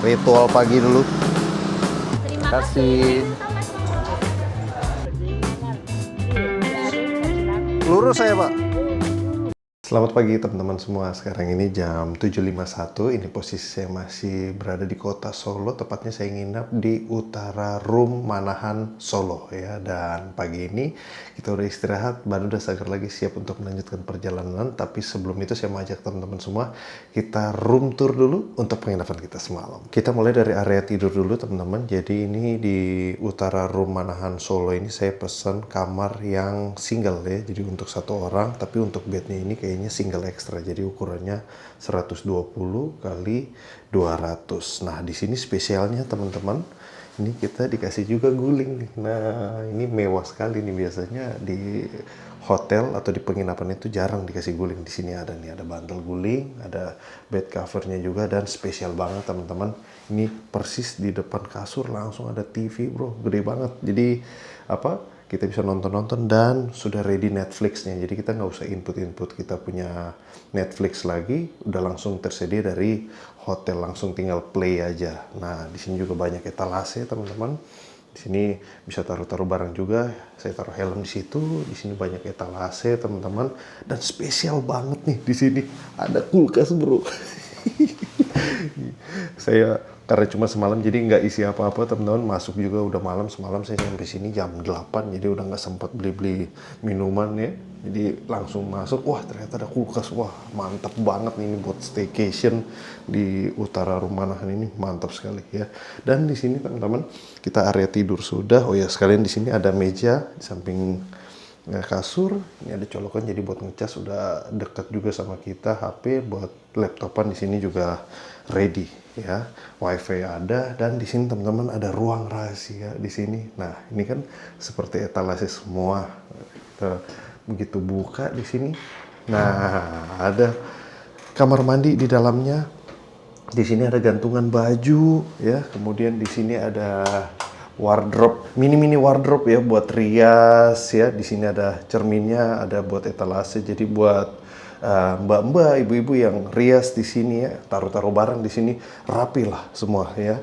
ritual pagi dulu. Terima kasih. Lurus saya, Pak. Selamat pagi teman-teman semua. Sekarang ini jam 7.51. Ini posisi saya masih berada di kota Solo. Tepatnya saya nginap di Utara Room Manahan Solo ya. Dan pagi ini kita udah istirahat, baru udah segar lagi siap untuk melanjutkan perjalanan. Tapi sebelum itu saya mau ajak teman-teman semua kita room tour dulu untuk penginapan kita semalam. Kita mulai dari area tidur dulu teman-teman. Jadi ini di Utara Room Manahan Solo ini saya pesan kamar yang single ya. Jadi untuk satu orang, tapi untuk bednya ini kayaknya single extra, jadi ukurannya 120 kali 200. Nah di sini spesialnya teman-teman, ini kita dikasih juga guling nih. Nah ini mewah sekali nih, biasanya di hotel atau di penginapan itu jarang dikasih guling. Di sini ada nih, ada bantal guling, ada bed covernya juga, dan spesial banget teman-teman. Ini persis di depan kasur langsung ada TV bro, gede banget. Jadi apa? Kita bisa nonton-nonton dan sudah ready Netflix-nya. Jadi kita nggak usah input-input kita punya Netflix lagi, udah langsung tersedia dari hotel, langsung tinggal play aja. Nah, di sini juga banyak etalase, teman-teman. Di sini bisa taruh-taruh barang juga. Saya taruh helm di situ. Di sini banyak etalase, teman-teman. Dan spesial banget nih di sini ada kulkas, bro. Saya karena cuma semalam jadi nggak isi apa-apa teman-teman, masuk juga udah malam. Semalam saya sampai sini jam 8, jadi udah nggak sempat beli-beli minuman ya, jadi langsung masuk. Wah ternyata ada kulkas, wah mantap banget nih, ini buat staycation di Utara Rumanahan ini mantap sekali ya. Dan di sini teman-teman kita area tidur sudah. Oh ya sekalian di sini ada meja di samping kasur, ini ada colokan jadi buat ngecas, udah dekat juga sama kita. HP buat laptopan di sini juga ready ya, wifi ada. Dan di sini teman-teman ada ruang rahasia di sini. Nah ini kan seperti etalase semua. Kita begitu buka di sini, nah ada kamar mandi di dalamnya. Di sini ada gantungan baju ya, kemudian di sini ada wardrobe, mini wardrobe ya buat rias ya. Di sini ada cerminnya, ada buat etalase. Jadi buat mbak-mbak, ibu-ibu yang rias di sini ya, taruh-taruh barang di sini rapi lah semua ya.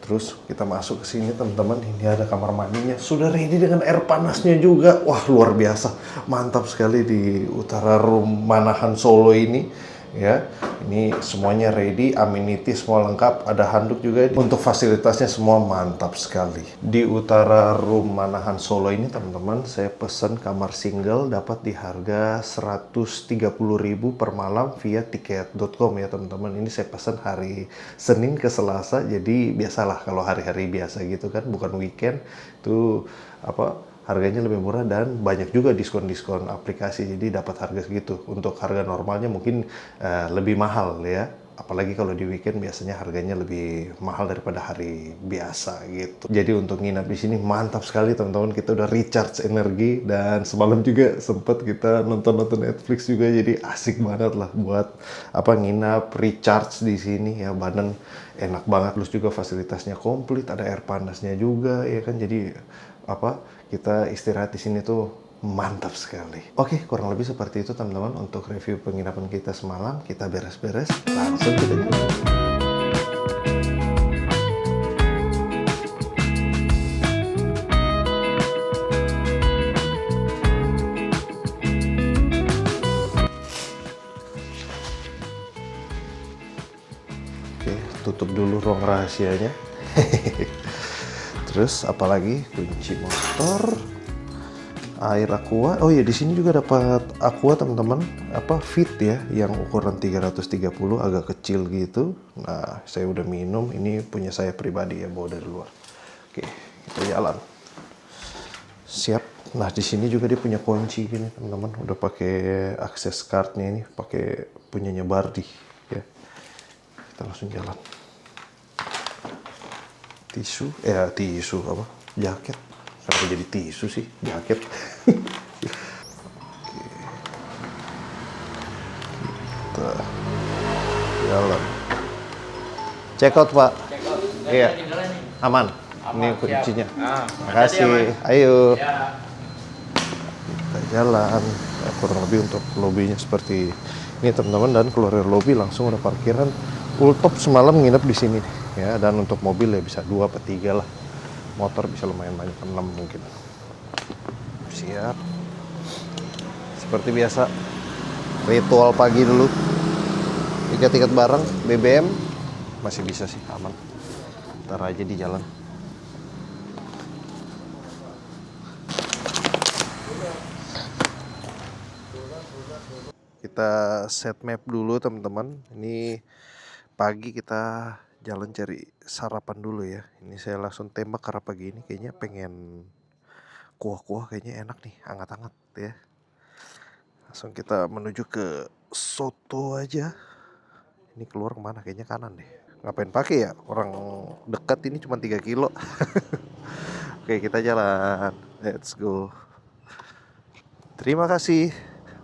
Terus kita masuk ke sini teman-teman, ini ada kamar mandinya, sudah ready dengan air panasnya juga. Wah luar biasa, mantap sekali di Utara Room Manahan Solo ini. Ya, ini semuanya ready, amenities semua lengkap, ada handuk juga. Untuk fasilitasnya semua mantap sekali. Di Utara Room Manahan Solo ini teman-teman, saya pesan kamar single dapat di harga 130.000 per malam via tiket.com ya teman-teman. Ini saya pesan hari Senin ke Selasa, jadi biasalah kalau hari-hari biasa gitu kan, bukan weekend itu apa, harganya lebih murah dan banyak juga diskon-diskon aplikasi, jadi dapat harga segitu. Untuk harga normalnya mungkin lebih mahal ya, apalagi kalau di weekend biasanya harganya lebih mahal daripada hari biasa gitu. Jadi untuk nginap di sini mantap sekali teman-teman, kita udah recharge energi. Dan semalam juga sempat kita nonton Netflix juga, jadi asik banget lah buat apa, nginap recharge di sini ya, badan enak banget. Terus juga fasilitasnya komplit, ada air panasnya juga ya kan, jadi apa, kita istirahat di sini tuh mantap sekali. Oke, kurang lebih seperti itu teman-teman untuk review penginapan kita semalam. Kita beres-beres, langsung kita jalan. Oke, tutup dulu ruang rahasianya. Terus apalagi, kunci motor, air aqua. Oh iya, di sini juga dapat aqua teman-teman, apa, fit ya, yang ukuran 330, agak kecil gitu. Nah saya udah minum, ini punya saya pribadi ya, bawa dari luar. Oke, kita jalan. Siap. Nah di sini juga dia punya kunci gini teman-teman, udah pakai akses cardnya, ini pakai punyanya Bardi ya. Kita langsung jalan. Tisu apa, jaket, kenapa jadi tisu sih, jaket. Kita jalan. Check out pak. Iya, aman. Ini kuncinya. Makasih. Ayo. Kita jalan. Ya, kurang lebih untuk lobbynya seperti ini teman-teman. Dan keluar dari lobby langsung ada parkiran. Ultop semalam nginep di sini. ya, dan untuk mobil ya bisa 2 atau 3 lah. Motor bisa lumayan banyak, 6 mungkin. Siap. Seperti biasa, ritual pagi dulu. Tiket bareng, BBM masih bisa sih, aman. Ntar aja di jalan. Kita set map dulu teman-teman. Ini pagi kita jalan cari sarapan dulu ya. Ini saya langsung tembak karena pagi ini kayaknya pengen kuah-kuah, kayaknya enak nih, hangat-hangat ya. Langsung kita menuju ke soto aja. Ini keluar kemana? Kayaknya kanan deh. Ngapain pakai ya? Orang dekat ini cuma 3 kilo. Oke, kita jalan. Let's go. Terima kasih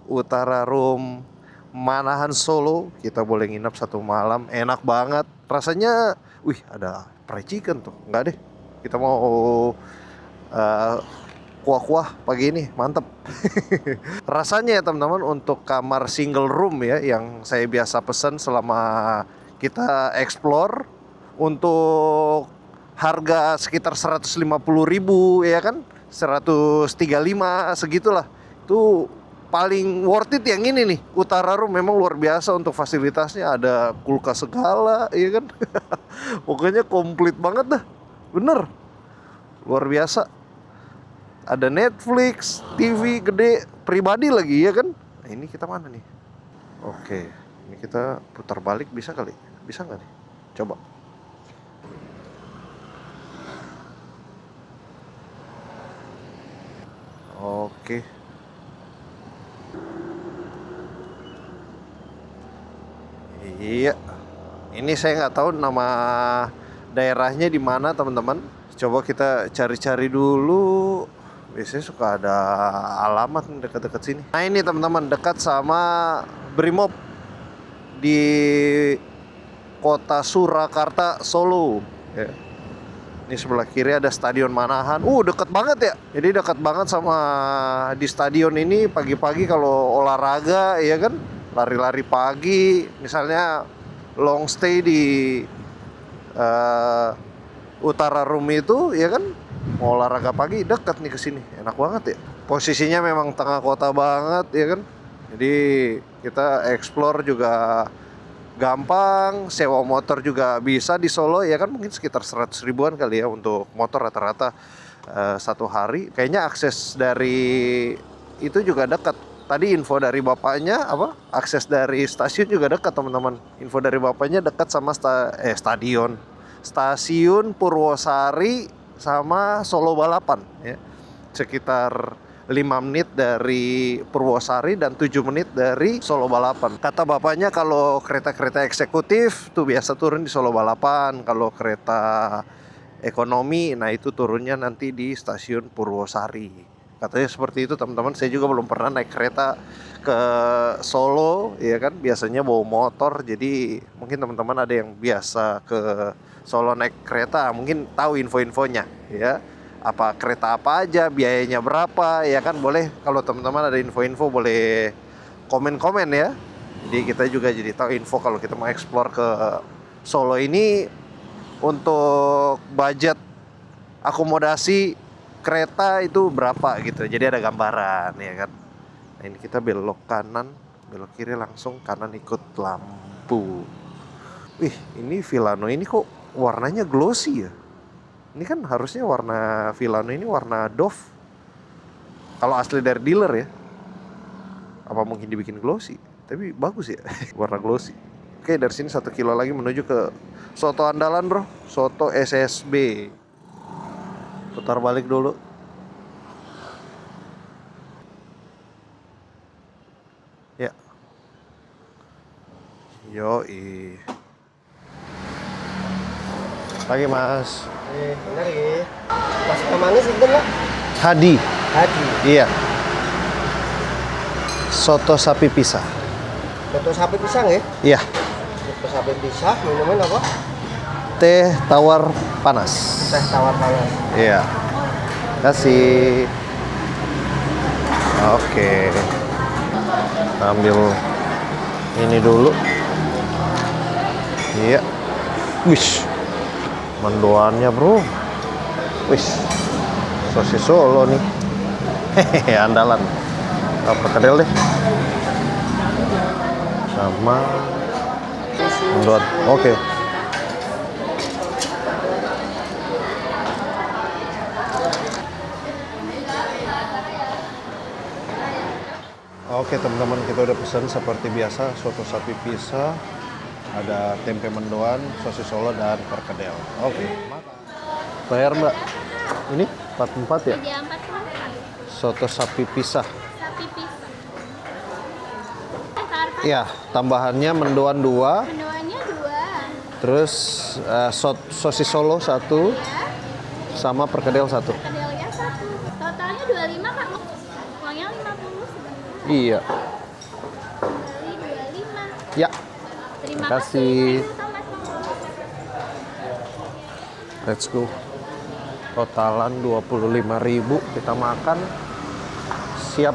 Utara Room Manahan Solo. Kita boleh nginap 1 malam. Enak banget. Rasanya, wih, ada fried chicken tuh. Enggak deh. Kita mau kuah-kuah pagi ini, mantep. Rasanya ya teman-teman, untuk kamar single room ya, yang saya biasa pesan selama kita explore, untuk harga sekitar 150.000 ya kan, 135 segitulah. Itu paling worth it yang ini nih, Utara Room. Memang luar biasa untuk fasilitasnya, ada kulkas segala ya kan. Pokoknya komplit banget dah, bener, luar biasa. Ada Netflix, TV gede, pribadi lagi ya kan. Nah, ini kita mana nih? Oke, ini kita putar balik bisa kali? Bisa nggak nih? Coba. Oke. Iya. Ini saya nggak tahu nama daerahnya di mana teman-teman. Coba kita cari-cari dulu. Biasanya suka ada alamat dekat-dekat sini. Nah ini teman-teman, dekat sama Brimob di kota Surakarta, Solo ya. Ini sebelah kiri ada Stadion Manahan. Deket banget ya. Jadi dekat banget sama di stadion ini. Pagi-pagi kalau olahraga ya kan, lari-lari pagi, misalnya long stay di Utara Room itu ya kan, mau olahraga pagi deket nih ke sini. Enak banget ya. Posisinya memang tengah kota banget ya kan. Jadi kita explore juga gampang, sewa motor juga bisa di Solo ya kan, mungkin sekitar 100 ribuan kali ya untuk motor rata-rata satu hari. Kayaknya akses dari itu juga dekat. Tadi info dari bapaknya akses dari stasiun juga dekat teman-teman. Info dari bapaknya dekat sama stasiun Purwosari sama Solo Balapan ya. Sekitar 5 menit dari Purwosari dan 7 menit dari Solo Balapan. Kata bapaknya kalau kereta-kereta eksekutif tuh biasa turun di Solo Balapan. Kalau kereta ekonomi, nah itu turunnya nanti di stasiun Purwosari. Katanya seperti itu teman-teman. Saya juga belum pernah naik kereta ke Solo ya kan. Biasanya bawa motor. Jadi mungkin teman-teman ada yang biasa ke Solo naik kereta, mungkin tahu info-infonya ya. Apa kereta apa aja, biayanya berapa ya kan. Boleh kalau teman-teman ada info-info boleh komen-komen ya. Jadi kita juga jadi tahu info kalau kita mau explore ke Solo ini. Untuk budget akomodasi kereta itu berapa gitu, jadi ada gambaran ya kan. Nah ini kita belok kanan, belok kiri langsung, kanan ikut lampu. Wih, ini Villano ini kok warnanya glossy ya. Ini kan harusnya warna Villano ini warna doff. Kalau asli dari dealer ya. Apa mungkin dibikin glossy? Tapi bagus ya, warna glossy. Oke, dari sini 1 kilo lagi menuju ke soto andalan bro, soto SSB. Putar balik dulu. Ya. Yoi. Pagi mas. Benar ya. Mas namanya sih Pak? Hadi. Hadi. Iya. Soto sapi pisah. Soto sapi pisang ya? Iya. Soto sapi pisah, minuman apa? Teh tawar panas. Teh tawar panas. Iya. Kasih. Oke. Ambil ini dulu. Iya. Wish. Mendoannya bro. Wis, sosis Solo nih. Hehehe, andalan. Perkedel deh. Sama mendoan. Oke. Oke teman-teman, kita udah pesan seperti biasa, soto sapi pisah, ada tempe mendoan, sosis Solo, dan perkedel. Oke. Bayar mbak? Ini 44 ya? 344 Soto sapi pisah. sapi pisah. Iya, tambahannya mendoan 2, Mendoannya 2. terus sosis Solo 1, Ya, sama perkedel 1. kedelnya 1. Totalnya 25 Kak. Uangnya 50 sebenarnya. Iya. Kali 25. Ya, Terima kasih. kasih. Thomas. let's go. Totalan 25.000, kita makan. Siap.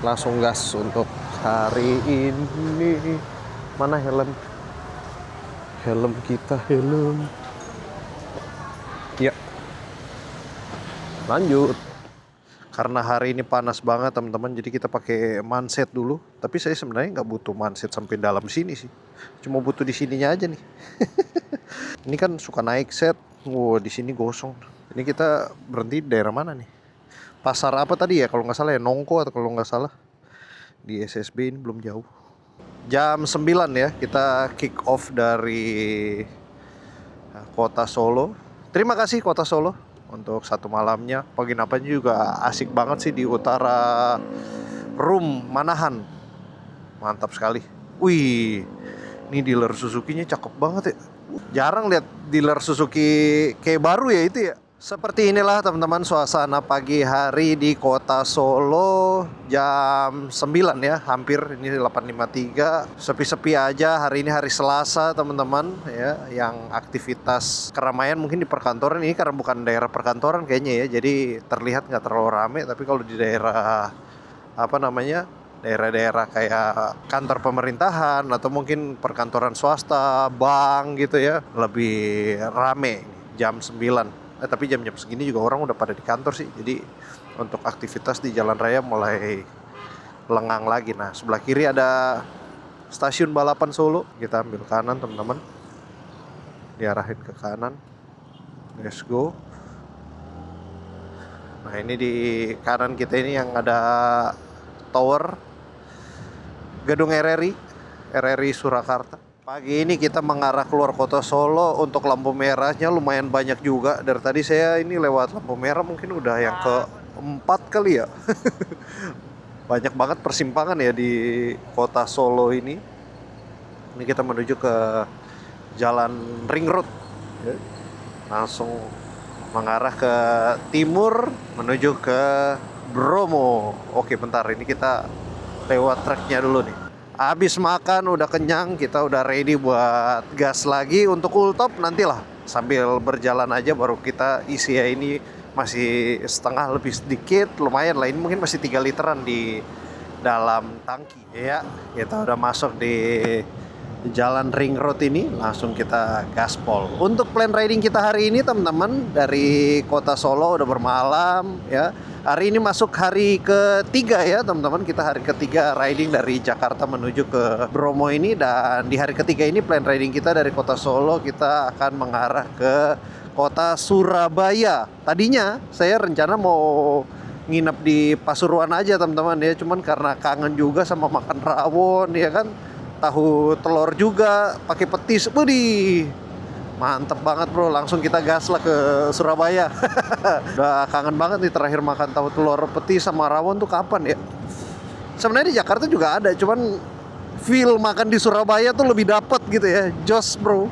Langsung gas untuk hari ini. Mana helm? Helm kita, helm. Ya. Lanjut. Karena hari ini panas banget teman-teman, jadi kita pakai manset dulu. Tapi saya sebenarnya nggak butuh manset sampai dalam sini sih. Cuma butuh di sininya aja nih. Ini kan suka naik set. Wow, di sini gosong. Ini kita berhenti di daerah mana nih? Pasar apa tadi ya? Kalau nggak salah ya, Nongko atau kalau nggak salah. Di SSB ini belum jauh. Jam 9 ya, kita kick off dari Kota Solo. Terima kasih Kota Solo untuk 1 malamnya. Penginapannya juga asik banget sih di utara Room Manahan. Mantap sekali. Wih, ini dealer Suzuki-nya cakep banget ya. Jarang lihat dealer Suzuki kayak baru ya itu ya. Seperti inilah teman-teman suasana pagi hari di Kota Solo jam 9 ya, hampir ini 8.53. Sepi-sepi aja, hari ini hari Selasa teman-teman ya, yang aktivitas keramaian mungkin di perkantoran ini karena bukan daerah perkantoran kayaknya ya. Jadi terlihat nggak terlalu rame, tapi kalau di daerah apa namanya? Daerah-daerah kayak kantor pemerintahan atau mungkin perkantoran swasta, bank gitu ya, lebih rame jam 9. Tapi jam-jam segini juga orang udah pada di kantor sih. Jadi untuk aktivitas di jalan raya mulai lengang lagi. Nah, sebelah kiri ada stasiun balapan Solo. Kita ambil kanan teman-teman. Diarahin ke kanan. Let's go. Nah, ini di kanan kita ini yang ada tower gedung RRI Surakarta. Pagi ini kita mengarah keluar Kota Solo. Untuk lampu merahnya lumayan banyak juga. Dari tadi saya ini lewat lampu merah mungkin udah yang ke-4 kali ya. Banyak banget persimpangan ya di Kota Solo ini. Ini kita menuju ke Jalan Ring Road ya. Langsung mengarah ke timur menuju ke Bromo. Oke bentar, ini kita lewat treknya dulu nih. Habis makan udah kenyang, kita udah ready buat gas lagi. Untuk ultop nantilah sambil berjalan aja baru kita isi ya. Ini masih setengah lebih sedikit, lumayan lah. Ini mungkin masih 3 literan di dalam tangki ya. Kita udah masuk di Jalan Ring Road ini, langsung kita gaspol. Untuk plan riding kita hari ini teman-teman, dari Kota Solo udah bermalam ya. Hari ini masuk hari ketiga ya teman-teman. Kita hari ketiga riding dari Jakarta menuju ke Bromo ini. Dan di hari ketiga ini plan riding kita dari Kota Solo, kita akan mengarah ke Kota Surabaya. Tadinya saya rencana mau nginep di Pasuruan aja teman-teman ya. Cuman karena kangen juga sama makan rawon ya kan. Tahu telur juga pakai petis. Widih, mantep banget bro, langsung kita gas lah ke Surabaya. Udah kangen banget nih terakhir makan tahu telur petis sama rawon tuh kapan ya. Sebenarnya di Jakarta juga ada, cuman feel makan di Surabaya tuh lebih dapet gitu ya. Jos bro.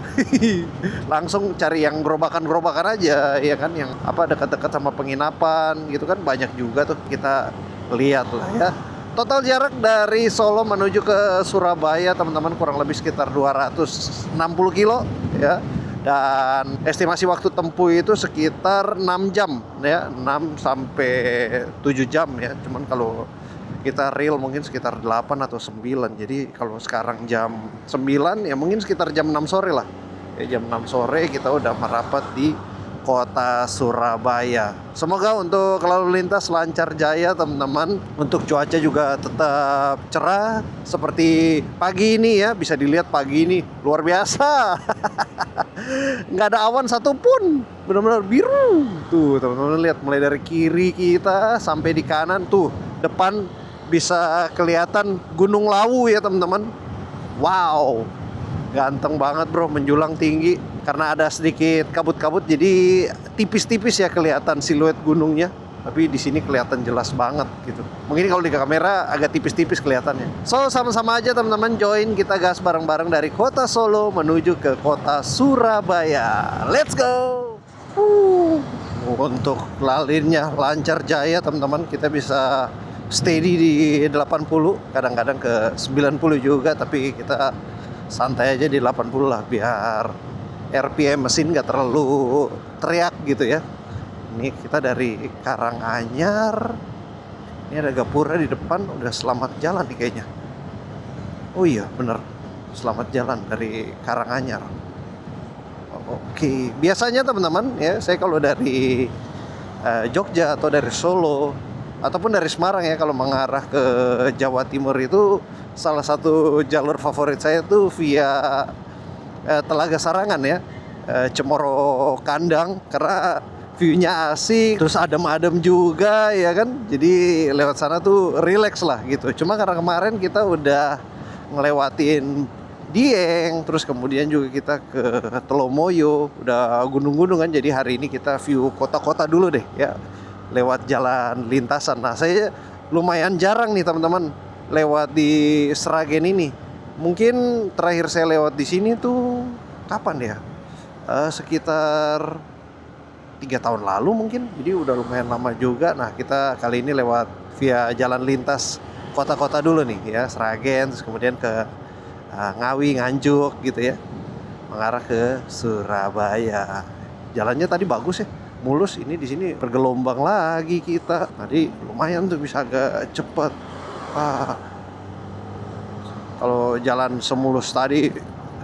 Langsung cari yang gerobakan-gerobakan aja ya kan, yang apa dekat-dekat sama penginapan gitu kan, banyak juga tuh kita lihat lah ya. Total jarak dari Solo menuju ke Surabaya teman-teman kurang lebih sekitar 260 kilo ya. Dan estimasi waktu tempuh itu sekitar 6 jam ya, 6 sampai 7 jam ya. Cuman kalau kita real mungkin sekitar 8 atau 9. Jadi kalau sekarang jam 9 ya mungkin sekitar jam 6 sore lah Ya, jam 6 sore kita udah merapat di kota Surabaya. Semoga untuk lalu lintas lancar jaya teman-teman. Untuk cuaca juga tetap cerah seperti pagi ini ya. Bisa dilihat pagi ini luar biasa. Nggak ada awan satupun, benar-benar biru. Tuh teman-teman lihat, mulai dari kiri kita sampai di kanan tuh depan bisa kelihatan Gunung Lawu ya teman-teman. Wow, ganteng banget bro, menjulang tinggi. Karena ada sedikit kabut-kabut jadi tipis-tipis ya kelihatan siluet gunungnya. Tapi di sini kelihatan jelas banget gitu. Mungkin kalau di kamera agak tipis-tipis kelihatannya. So sama-sama aja teman-teman, join kita gas bareng-bareng dari kota Solo menuju ke kota Surabaya. Let's go. Untuk lalinnya lancar jaya teman-teman, kita bisa steady di 80, kadang-kadang ke 90 juga, tapi kita santai aja di 80 lah biar RPM mesin gak terlalu teriak gitu ya. Ini kita dari Karanganyar. Ini ada Gapura di depan, udah selamat jalan nih kayaknya. Oh iya bener, selamat jalan dari Karanganyar. Oke, biasanya teman-teman ya, saya kalau dari Jogja atau dari Solo ataupun dari Semarang ya, kalau mengarah ke Jawa Timur itu salah satu jalur favorit saya tuh via Telaga Sarangan ya, Cemoro Kandang, karena view-nya asik, terus adem-adem juga ya kan. Jadi lewat sana tuh relax lah gitu. Cuma karena kemarin kita udah ngelewatin Dieng, terus kemudian juga kita ke Telomoyo, udah gunung-gunung kan. Jadi hari ini kita view kota-kota dulu deh ya, lewat jalan lintasan. Nah saya lumayan jarang nih teman-teman lewat di Sragen ini. Mungkin terakhir saya lewat di sini tuh kapan ya? Sekitar 3 tahun lalu mungkin. Jadi udah lumayan lama juga. Nah kita kali ini lewat via jalan lintas kota-kota dulu nih ya, Sragen, terus kemudian ke Ngawi, Nganjuk gitu ya, mengarah ke Surabaya. Jalannya tadi bagus ya, mulus. Ini di sini bergelombang lagi kita. Tadi lumayan tuh bisa agak cepet. Kalau jalan semulus tadi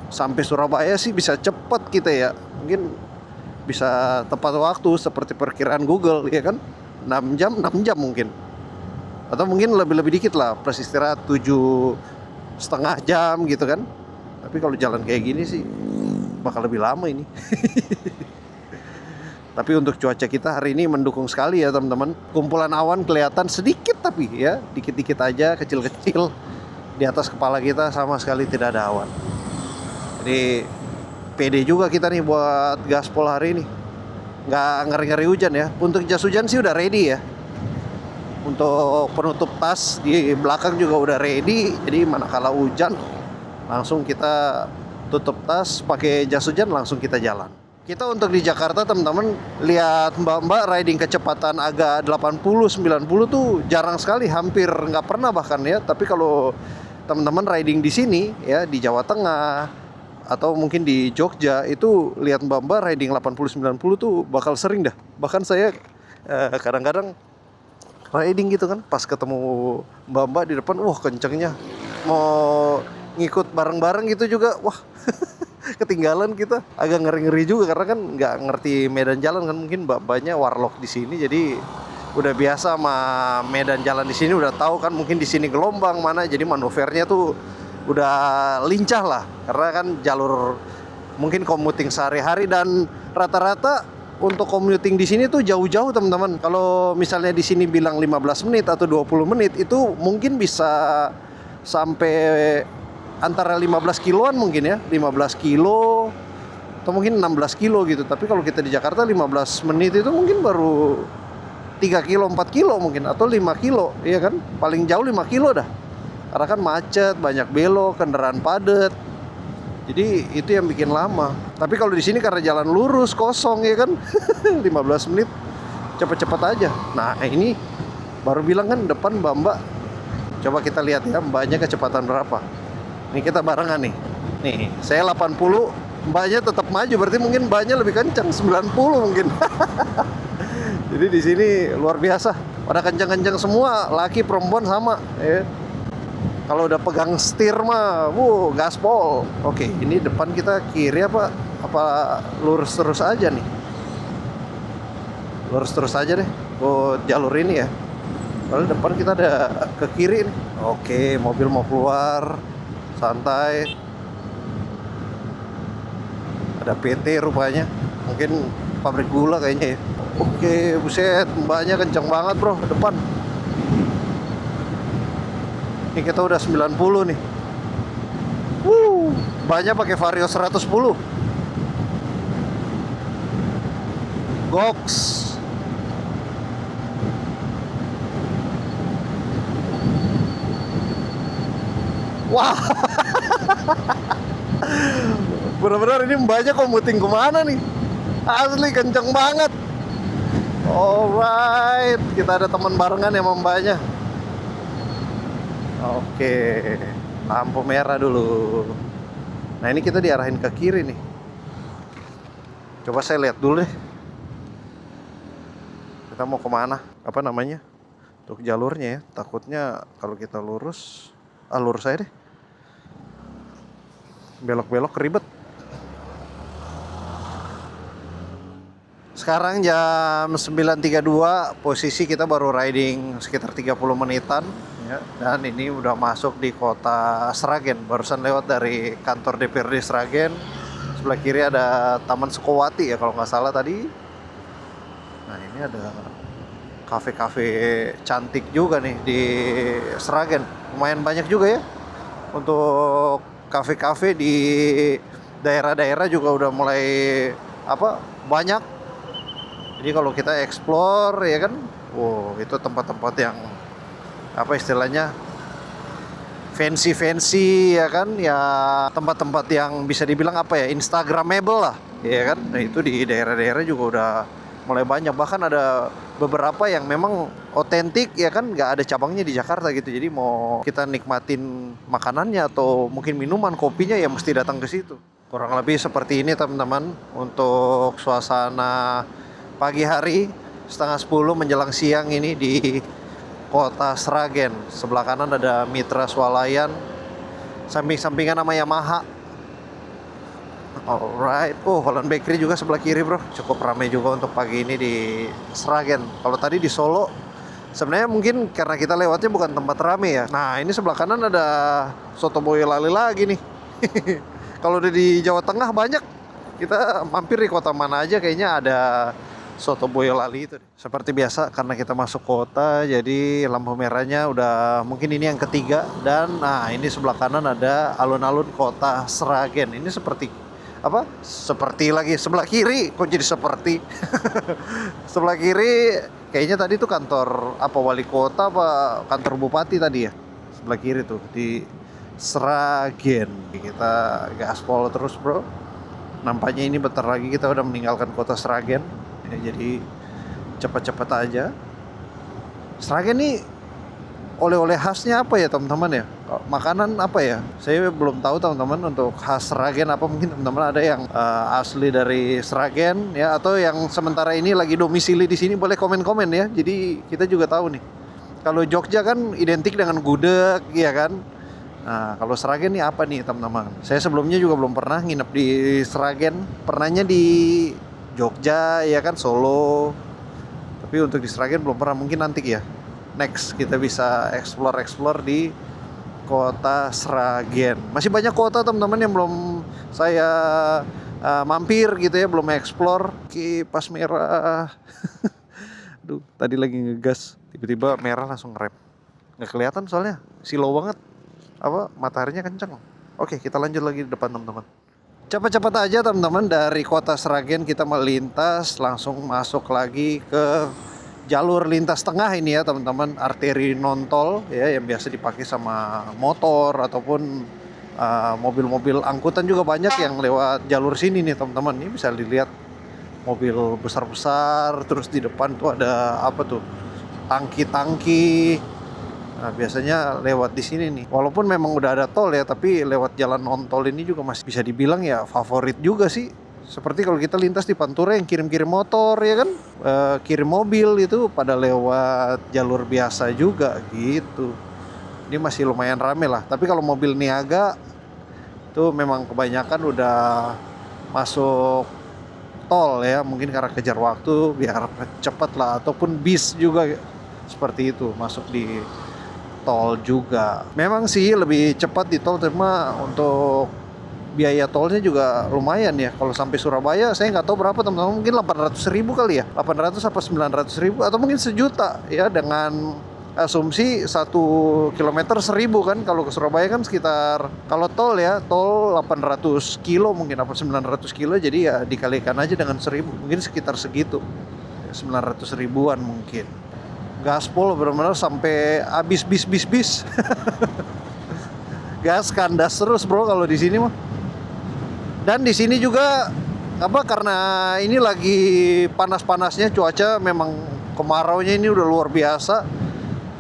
sampai Surabaya sih bisa cepet kita ya. Mungkin bisa tepat waktu seperti perkiraan Google ya kan. 6 jam mungkin. Atau mungkin lebih dikit lah, plus istirahat 7,5 jam gitu kan. Tapi kalau jalan kayak gini sih bakal lebih lama ini. Tapi untuk cuaca kita hari ini mendukung sekali ya teman-teman. Kumpulan awan kelihatan sedikit tapi ya, dikit-dikit aja, kecil-kecil. Di atas kepala kita sama sekali tidak ada awan. Jadi pede juga kita nih buat gaspol hari ini. Nggak ngeri-ngeri hujan ya. Untuk jas hujan sih udah ready ya. Untuk penutup tas di belakang juga udah ready. Jadi manakala hujan langsung kita tutup tas, pakai jas hujan, langsung kita jalan. Kita untuk di Jakarta teman-teman lihat mbak-mbak riding kecepatan agak 80-90 tuh jarang sekali, hampir nggak pernah bahkan ya. Tapi kalau teman-teman riding di sini ya, di Jawa Tengah atau mungkin di Jogja, itu lihat mbak-mbak riding 80-90 tuh bakal sering dah. Bahkan saya kadang-kadang riding gitu kan, pas ketemu mbak-mbak di depan, wah kencengnya, mau ngikut bareng-bareng gitu juga, wah ketinggalan kita. Agak ngeri-ngeri juga karena kan nggak ngerti medan jalan kan. Mungkin mbak-mbaknya warlock di sini, jadi udah biasa sama medan jalan di sini, udah tahu kan mungkin di sini gelombang mana, jadi manuvernya tuh udah lincah lah. Karena kan jalur mungkin commuting sehari-hari, dan rata-rata untuk commuting di sini tuh jauh-jauh teman-teman. Kalau misalnya di sini bilang 15 menit atau 20 menit, itu mungkin bisa sampai antara 15 kiloan mungkin ya, 15 kilo atau mungkin 16 kilo gitu. Tapi kalau kita di Jakarta 15 menit itu mungkin baru 3 kilo, 4 kilo mungkin, atau 5 kilo, iya kan? Paling jauh 5 kilo dah. Karena kan macet, banyak belok, kendaraan padat. Jadi itu yang bikin lama. Tapi kalau di sini karena jalan lurus, kosong ya kan, 15 menit cepet-cepet aja. Nah ini baru bilang kan depan mbak-mbak. Coba kita lihat ya mbaknya kecepatan berapa. Nih kita barengan nih. Nih saya 80, mbaknya tetap maju, berarti mungkin mbaknya lebih kencang, 90 mungkin. Jadi di sini luar biasa. Pada kencang-kencang semua, laki perempuan sama ya. Kalau udah pegang setir mah, gaspol. Oke, ini depan kita kiri apa Apa lurus terus aja nih? Lurus terus aja deh buat jalur ini ya. Lalu depan kita ada ke kiri nih. Oke, mobil mau keluar. Santai. Ada PT rupanya. Mungkin pabrik gula kayaknya ya. Oke, buset, mbaknya kencang banget bro ke depan. Ini kita udah 90 nih. Mbaknya pakai Vario 110. Goks. Wah. Bener-bener ini mbaknya komuting kemana nih? Asli kenceng banget. Alright, kita ada teman barengan ya sama mbaknya. Oke, lampu merah dulu. Nah ini kita diarahin ke kiri nih. Coba saya lihat dulu deh. Kita mau kemana? Apa namanya? Untuk jalurnya ya. Takutnya kalau kita lurus, lurus aja deh. Belok-belok ribet. Sekarang jam 9.32, posisi kita baru riding sekitar 30 menitan ya. Dan ini udah masuk di kota Sragen. Barusan lewat dari kantor DPRD Sragen. Sebelah kiri ada Taman Sukowati ya kalau nggak salah tadi. Nah ini ada kafe-kafe cantik juga nih di Sragen. Lumayan banyak juga ya. Untuk kafe-kafe di daerah-daerah juga udah mulai banyak. Jadi kalau kita explore ya kan, itu tempat-tempat yang istilahnya fancy ya kan, ya tempat-tempat yang bisa dibilang instagramable lah, ya kan. Nah itu di daerah-daerah juga udah mulai banyak, bahkan ada beberapa yang memang otentik ya kan, nggak ada cabangnya di Jakarta gitu. Jadi mau kita nikmatin makanannya atau mungkin minuman, kopinya ya mesti datang ke situ. Kurang lebih seperti ini teman-teman untuk suasana pagi hari 9:30 menjelang siang ini di kota Sragen. Sebelah kanan ada Mitra Swalayan, samping-sampingan sama Yamaha. Alright, Holland Bakery juga sebelah kiri bro. Cukup ramai juga untuk pagi ini di Sragen. Kalau tadi di Solo, sebenarnya mungkin karena kita lewatnya bukan tempat ramai ya. Nah ini sebelah kanan ada Soto Boyolali lagi nih. Kalau udah di Jawa Tengah banyak. Kita mampir di kota mana aja kayaknya ada Soto Boyolali itu. Seperti biasa karena kita masuk kota, jadi lampu merahnya udah mungkin ini yang ketiga. Dan nah ini sebelah kanan ada alun-alun kota Sragen. Ini seperti seperti lagi sebelah kiri, kok jadi seperti sebelah kiri kayaknya tadi tuh kantor wali kota kantor bupati tadi ya. Sebelah kiri tuh di Sragen. Kita gaspol terus bro. Nampaknya ini bentar lagi kita udah meninggalkan kota Sragen ya, jadi cepat-cepat aja. Sragen nih oleh-oleh khasnya apa ya teman-teman ya? Makanan apa ya? Saya belum tahu teman-teman untuk khas Sragen apa. Mungkin teman-teman ada yang asli dari Sragen ya, atau yang sementara ini lagi domisili di sini, boleh komen-komen ya. Jadi kita juga tahu nih. Kalau Jogja kan identik dengan gudeg ya kan. Nah, kalau Sragen nih apa nih teman-teman? Saya sebelumnya juga belum pernah nginep di Sragen. Pernahnya di Jogja ya kan, Solo. Tapi untuk di Sragen belum pernah, mungkin nanti ya. Next kita bisa explore di kota Sragen. Masih banyak kota teman-teman yang belum saya mampir gitu ya, belum explore. Kipas merah. Aduh, tadi lagi ngegas, tiba-tiba merah langsung ngerem. Nggak kelihatan soalnya, silau banget. Mataharinya kencang. Oke, kita lanjut lagi di depan teman-teman. Cepat-cepat aja teman-teman, dari kota Sragen kita melintas langsung masuk lagi ke jalur lintas tengah ini ya teman-teman, arteri non tol ya, yang biasa dipakai sama motor ataupun mobil-mobil angkutan juga banyak yang lewat jalur sini nih teman-teman. Ini bisa dilihat mobil besar-besar, terus di depan tuh ada tangki-tangki. Nah, biasanya lewat di sini nih. Walaupun memang udah ada tol ya, tapi lewat jalan non tol ini juga masih bisa dibilang ya favorit juga sih. Seperti kalau kita lintas di Pantura yang kirim-kirim motor ya kan, kirim mobil itu pada lewat jalur biasa juga gitu. Ini masih lumayan rame lah. Tapi kalau mobil niaga itu memang kebanyakan udah masuk tol ya, mungkin karena kejar waktu biar cepat lah, ataupun bis juga seperti itu masuk di tol juga. Memang sih lebih cepat di tol, cuma untuk biaya tolnya juga lumayan ya. Kalau sampai Surabaya saya nggak tahu berapa teman-teman, mungkin 800.000 kali ya, 800 apa 900.000 atau mungkin sejuta ya, dengan asumsi 1 kilometer 1.000 kan. Kalau ke Surabaya kan sekitar, kalau tol ya, tol 800 kilo mungkin apa 900 kilo, jadi ya dikalikan aja dengan 1.000, mungkin sekitar segitu, 900 ribuan mungkin. Gaspol benar-benar sampai habis bis gas kandas terus bro kalau di sini mah. Dan di sini juga karena ini lagi panas-panasnya cuaca, memang kemaraunya ini udah luar biasa.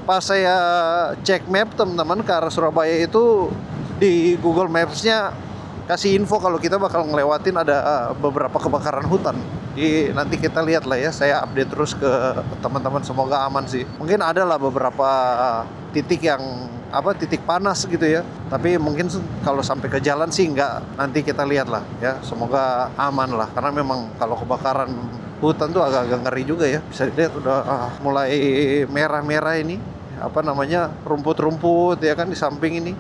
Pas saya cek map teman-teman ke arah Surabaya itu, di Google Maps-nya kasih info kalau kita bakal ngelewatin ada beberapa kebakaran hutan. Jadi nanti kita lihat lah ya, saya update terus ke teman-teman, semoga aman sih. Mungkin ada lah beberapa titik yang titik panas gitu ya, tapi mungkin kalau sampai ke jalan sih enggak, nanti kita lihat lah ya, semoga aman lah, karena memang kalau kebakaran hutan tuh agak-agak ngeri juga ya. Bisa dilihat udah mulai merah-merah ini rumput-rumput ya kan di samping ini.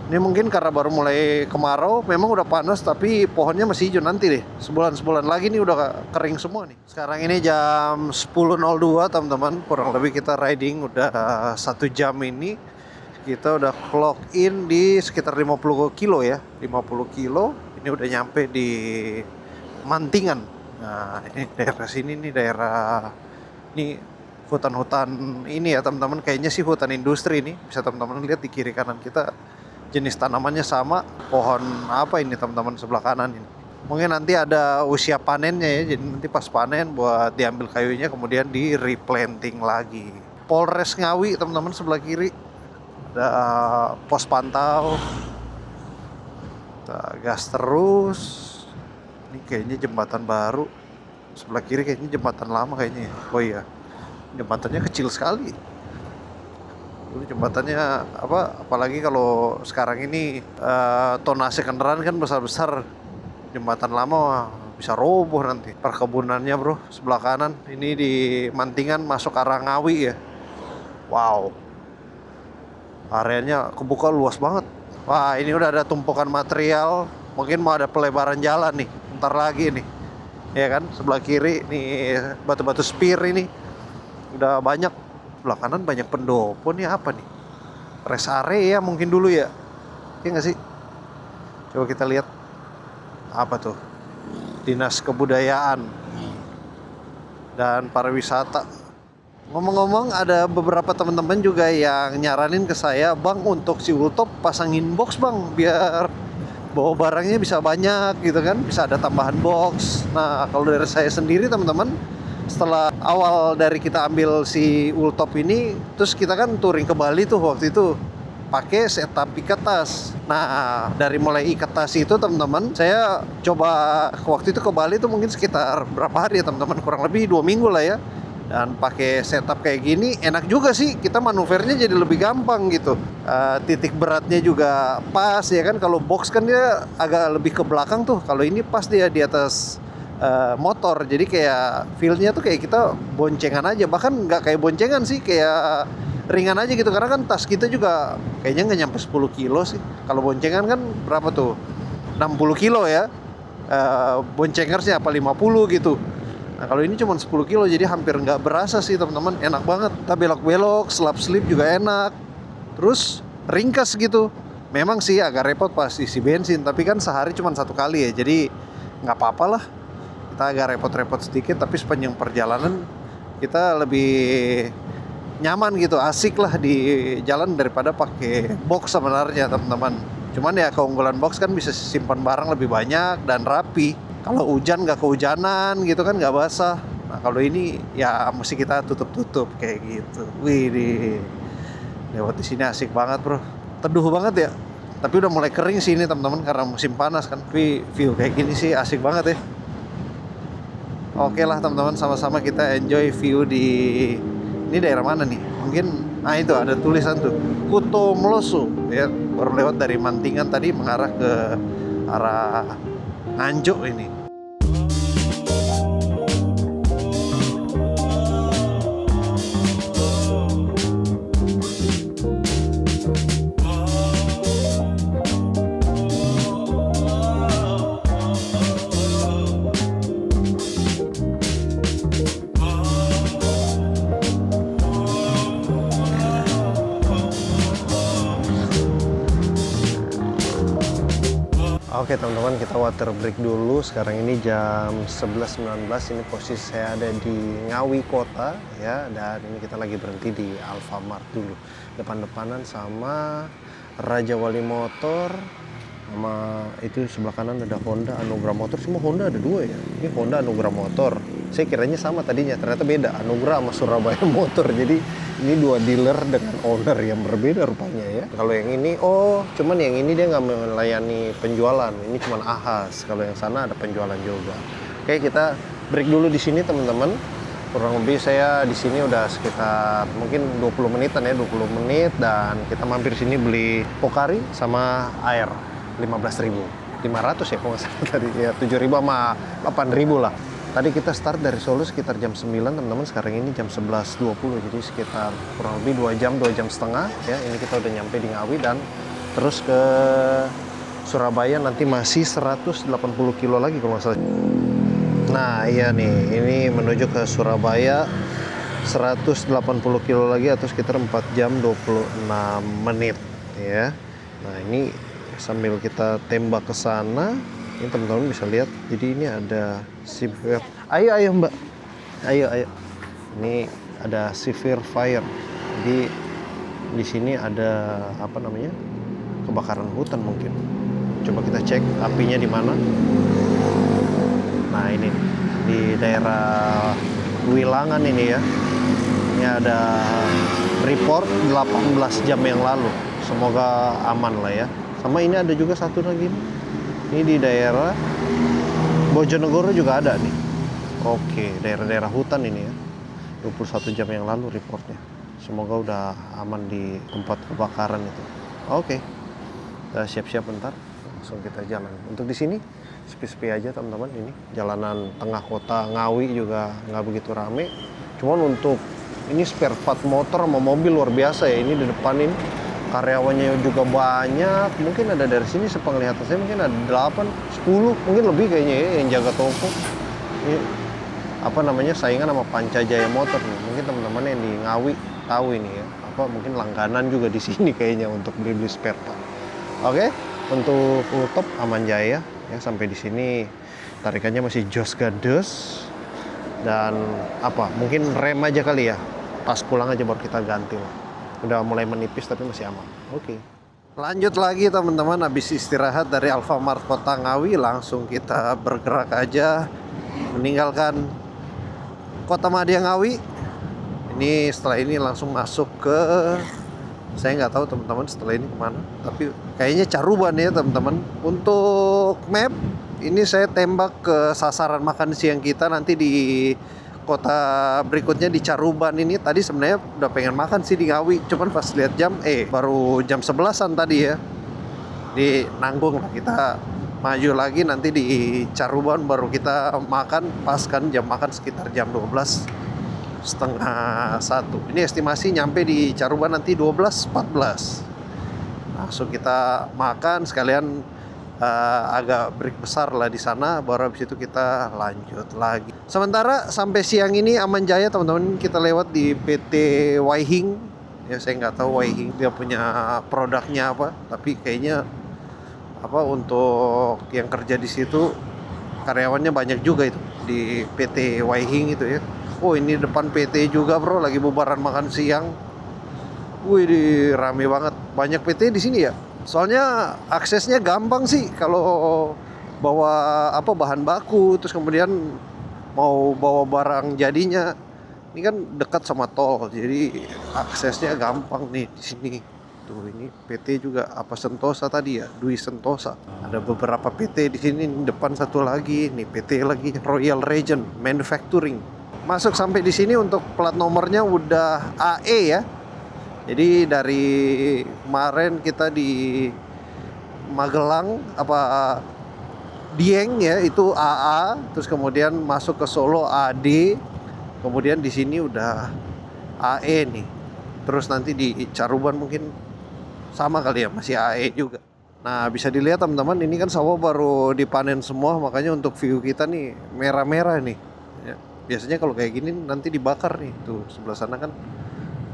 Ini mungkin karena baru mulai kemarau, memang udah panas, tapi pohonnya masih hijau. Nanti deh, sebulan lagi nih udah kering semua nih. Sekarang ini jam 10.02 teman-teman, kurang lebih kita riding udah 1 jam ini. Kita udah clock in di sekitar 50 kilo ya, 50 kilo. Ini udah nyampe di Mantingan. Nah ini daerah sini nih, daerah ini hutan-hutan ini ya teman-teman, kayaknya sih hutan industri ini. Bisa teman-teman lihat di kiri kanan kita jenis tanamannya sama. Pohon apa ini teman-teman sebelah kanan ini, mungkin nanti ada usia panennya ya, jadi nanti pas panen buat diambil kayunya kemudian di replanting lagi. Polres Ngawi teman-teman sebelah kiri, ada pos pantau. Kita gas terus. Ini kayaknya jembatan baru, sebelah kiri kayaknya jembatan lama kayaknya ya. Oh iya, jembatannya kecil sekali. Dulu jembatannya apalagi kalau sekarang ini tonase kendaraan kan besar-besar, jembatan lama bisa roboh nanti. Perkebunannya bro sebelah kanan ini di Mantingan masuk arah Ngawi ya. Wow, areanya kebuka luas banget. Wah ini udah ada tumpukan material, mungkin mau ada pelebaran jalan nih ntar lagi nih ya kan. Sebelah kiri nih batu-batu spear ini udah banyak. Sebelah kanan banyak pendopo nih, apa nih, rest area mungkin dulu ya, iya nggak sih? Coba kita lihat apa tuh, Dinas Kebudayaan dan Pariwisata. Ngomong-ngomong, ada beberapa teman-teman juga yang nyaranin ke saya, bang untuk si Ultop pasangin box bang, biar bawa barangnya bisa banyak gitu kan, bisa ada tambahan box. Nah kalau dari saya sendiri teman-teman, setelah awal dari kita ambil si Ultop ini, terus kita kan touring ke Bali tuh waktu itu pakai setup ikat tas. Nah dari mulai ikat tas itu teman-teman, saya coba waktu itu ke Bali tuh mungkin sekitar berapa hari ya teman-teman, kurang lebih 2 minggu lah ya. Dan pakai setup kayak gini enak juga sih, kita manuvernya jadi lebih gampang gitu. Titik beratnya juga pas ya kan. Kalau box kan dia agak lebih ke belakang tuh, kalau ini pas dia di atas motor, jadi kayak feel-nya tuh kayak kita boncengan aja, bahkan nggak kayak boncengan sih, kayak ringan aja gitu, karena kan tas kita juga kayaknya nggak nyampe 10 kilo sih. Kalau boncengan kan berapa tuh, 60 kilo ya, boncengersnya apa 50 gitu. Nah kalau ini cuma 10 kilo, jadi hampir nggak berasa sih teman-teman, enak banget. Kita belok-belok, slap slip juga enak, terus ringkas gitu. Memang sih agak repot pas isi bensin, tapi kan sehari cuma 1 kali ya, jadi nggak apa-apa lah. Kita agak repot-repot sedikit, tapi sepanjang perjalanan kita lebih nyaman gitu, asik lah di jalan daripada pakai box sebenarnya teman-teman. Cuman ya keunggulan box kan bisa simpan barang lebih banyak dan rapi. Kalau hujan nggak kehujanan gitu kan, nggak basah. Nah kalau ini ya mesti kita tutup-tutup kayak gitu. Wih, lewat di sini asik banget bro, teduh banget ya. Tapi udah mulai kering sih ini teman-teman karena musim panas kan. Tapi view kayak gini sih asik banget ya. Oke lah teman-teman, sama-sama kita enjoy view di ini daerah mana nih? Mungkin itu ada tulisan tuh Kuto Meloso ya, baru lewat dari Mantingan tadi mengarah ke arah Nganjuk ini. Oke teman-teman, kita water break dulu. Sekarang ini jam 11.19. Ini posisi saya ada di Ngawi Kota ya, dan ini kita lagi berhenti di Alfamart dulu. Depan-depanan sama Raja Wali Motor, sama itu sebelah kanan ada Honda Anugrah Motor. Semua Honda ada dua ya. Ini Honda Anugrah Motor. Saya kiranya sama tadinya, ternyata beda. Anugrah sama Surabaya Motor. Jadi ini dua dealer dengan owner yang berbeda rupanya ya. Kalau yang ini, cuman yang ini dia nggak melayani penjualan. Ini cuman ahas. Kalau yang sana ada penjualan juga. Oke, kita break dulu di sini teman-teman. Kurang lebih saya di sini udah sekitar mungkin 20 menitan ya, 20 menit, dan kita mampir sini beli Pocari sama air 15.500 ya kalau nggak salah tadi ya, 7.000 sama 8.000 lah. Tadi kita start dari Solo sekitar jam 9 teman-teman, sekarang ini jam 11.20, jadi sekitar kurang lebih 2 jam setengah ya. Ini kita udah nyampe di Ngawi dan terus ke Surabaya nanti masih 180 kilo lagi kalau nggak salah. Nah iya nih, ini menuju ke Surabaya 180 kilo lagi atau sekitar 4 jam 26 menit ya. Nah ini sambil kita tembak ke sana, ini teman-teman bisa lihat. Jadi ini ada severe. Ayo Mbak. Ayo. Ini ada severe fire. Jadi di sini ada apa namanya? Kebakaran hutan mungkin. Coba kita cek apinya di mana. Nah, ini di daerah Wilangan ini ya. Ini ada report 18 jam yang lalu. Semoga aman lah ya. Sama ini ada juga satu lagi nih. Ini di daerah Bojonegoro juga ada nih. Oke, daerah-daerah hutan ini ya. 21 jam yang lalu reportnya. Semoga udah aman di tempat kebakaran itu. Oke. Kita siap-siap bentar. Langsung kita jalan. Untuk di sini sepi-sepi aja teman-teman. Ini jalanan tengah kota Ngawi juga nggak begitu rame. Cuman untuk ini spare part motor sama mobil luar biasa ya. Ini di depan ini karyawannya juga banyak. Mungkin ada dari sini sepenglihatan saya mungkin ada 8, 10, mungkin lebih kayaknya ya yang jaga toko. Ini apa namanya, saingan sama Pancajaya Motor nih. Mungkin teman-teman yang di Ngawi tahu ini ya. Apa mungkin langganan juga di sini kayaknya untuk beli-beli spare part. Oke, untuk top aman jaya ya, sampai di sini tarikannya masih jos gandes. Dan apa, mungkin rem aja kali ya. Pas pulang aja baru kita ganti lah. Udah mulai menipis tapi masih aman. Oke. Lanjut lagi teman-teman, habis istirahat dari Alfamart Kota Ngawi, langsung kita bergerak aja meninggalkan Kota Madya Ngawi. Ini setelah ini langsung masuk ke, saya nggak tahu teman-teman setelah ini kemana, tapi kayaknya Caruban ya teman-teman. Untuk map ini saya tembak ke sasaran makan siang kita nanti di kota berikutnya di Caruban ini. Tadi sebenarnya udah pengen makan sih di Ngawi, cuman pas lihat jam baru jam 11-an tadi ya. Di nanggung lah, kita maju lagi nanti di Caruban baru kita makan, pas kan jam makan sekitar jam 12:30. Ini estimasi nyampe di Caruban nanti 12:14. Langsung kita makan sekalian, agak break besar lah di sana, baru habis itu kita lanjut lagi. Sementara sampai siang ini aman jaya teman-teman, kita lewat di PT Waihing ya. Saya nggak tahu Waihing dia punya produknya apa, tapi kayaknya apa untuk yang kerja di situ karyawannya banyak juga itu di PT Waihing itu ya. Oh ini depan PT juga bro, lagi bubaran makan siang. Wih, rame banget, banyak PT di sini ya. Soalnya aksesnya gampang sih kalau bawa apa bahan baku, terus kemudian mau bawa barang jadinya. Ini kan dekat sama tol, jadi aksesnya gampang nih di sini. Tuh ini PT juga apa Sentosa tadi ya, Dwi Sentosa. Ada beberapa PT di sini, depan satu lagi, nih PT lagi Royal Regent Manufacturing. Masuk sampai di sini untuk plat nomornya udah AE ya. Jadi dari kemarin kita di Magelang apa Dieng ya itu AA, terus kemudian masuk ke Solo AD, kemudian di sini udah AE nih. Terus nanti di Caruban mungkin sama kali ya, masih AE juga. Nah, bisa dilihat teman-teman, ini kan sawah baru dipanen semua, makanya untuk view kita nih merah-merah nih. Ya, biasanya kalau kayak gini nanti dibakar nih. Tuh, sebelah sana kan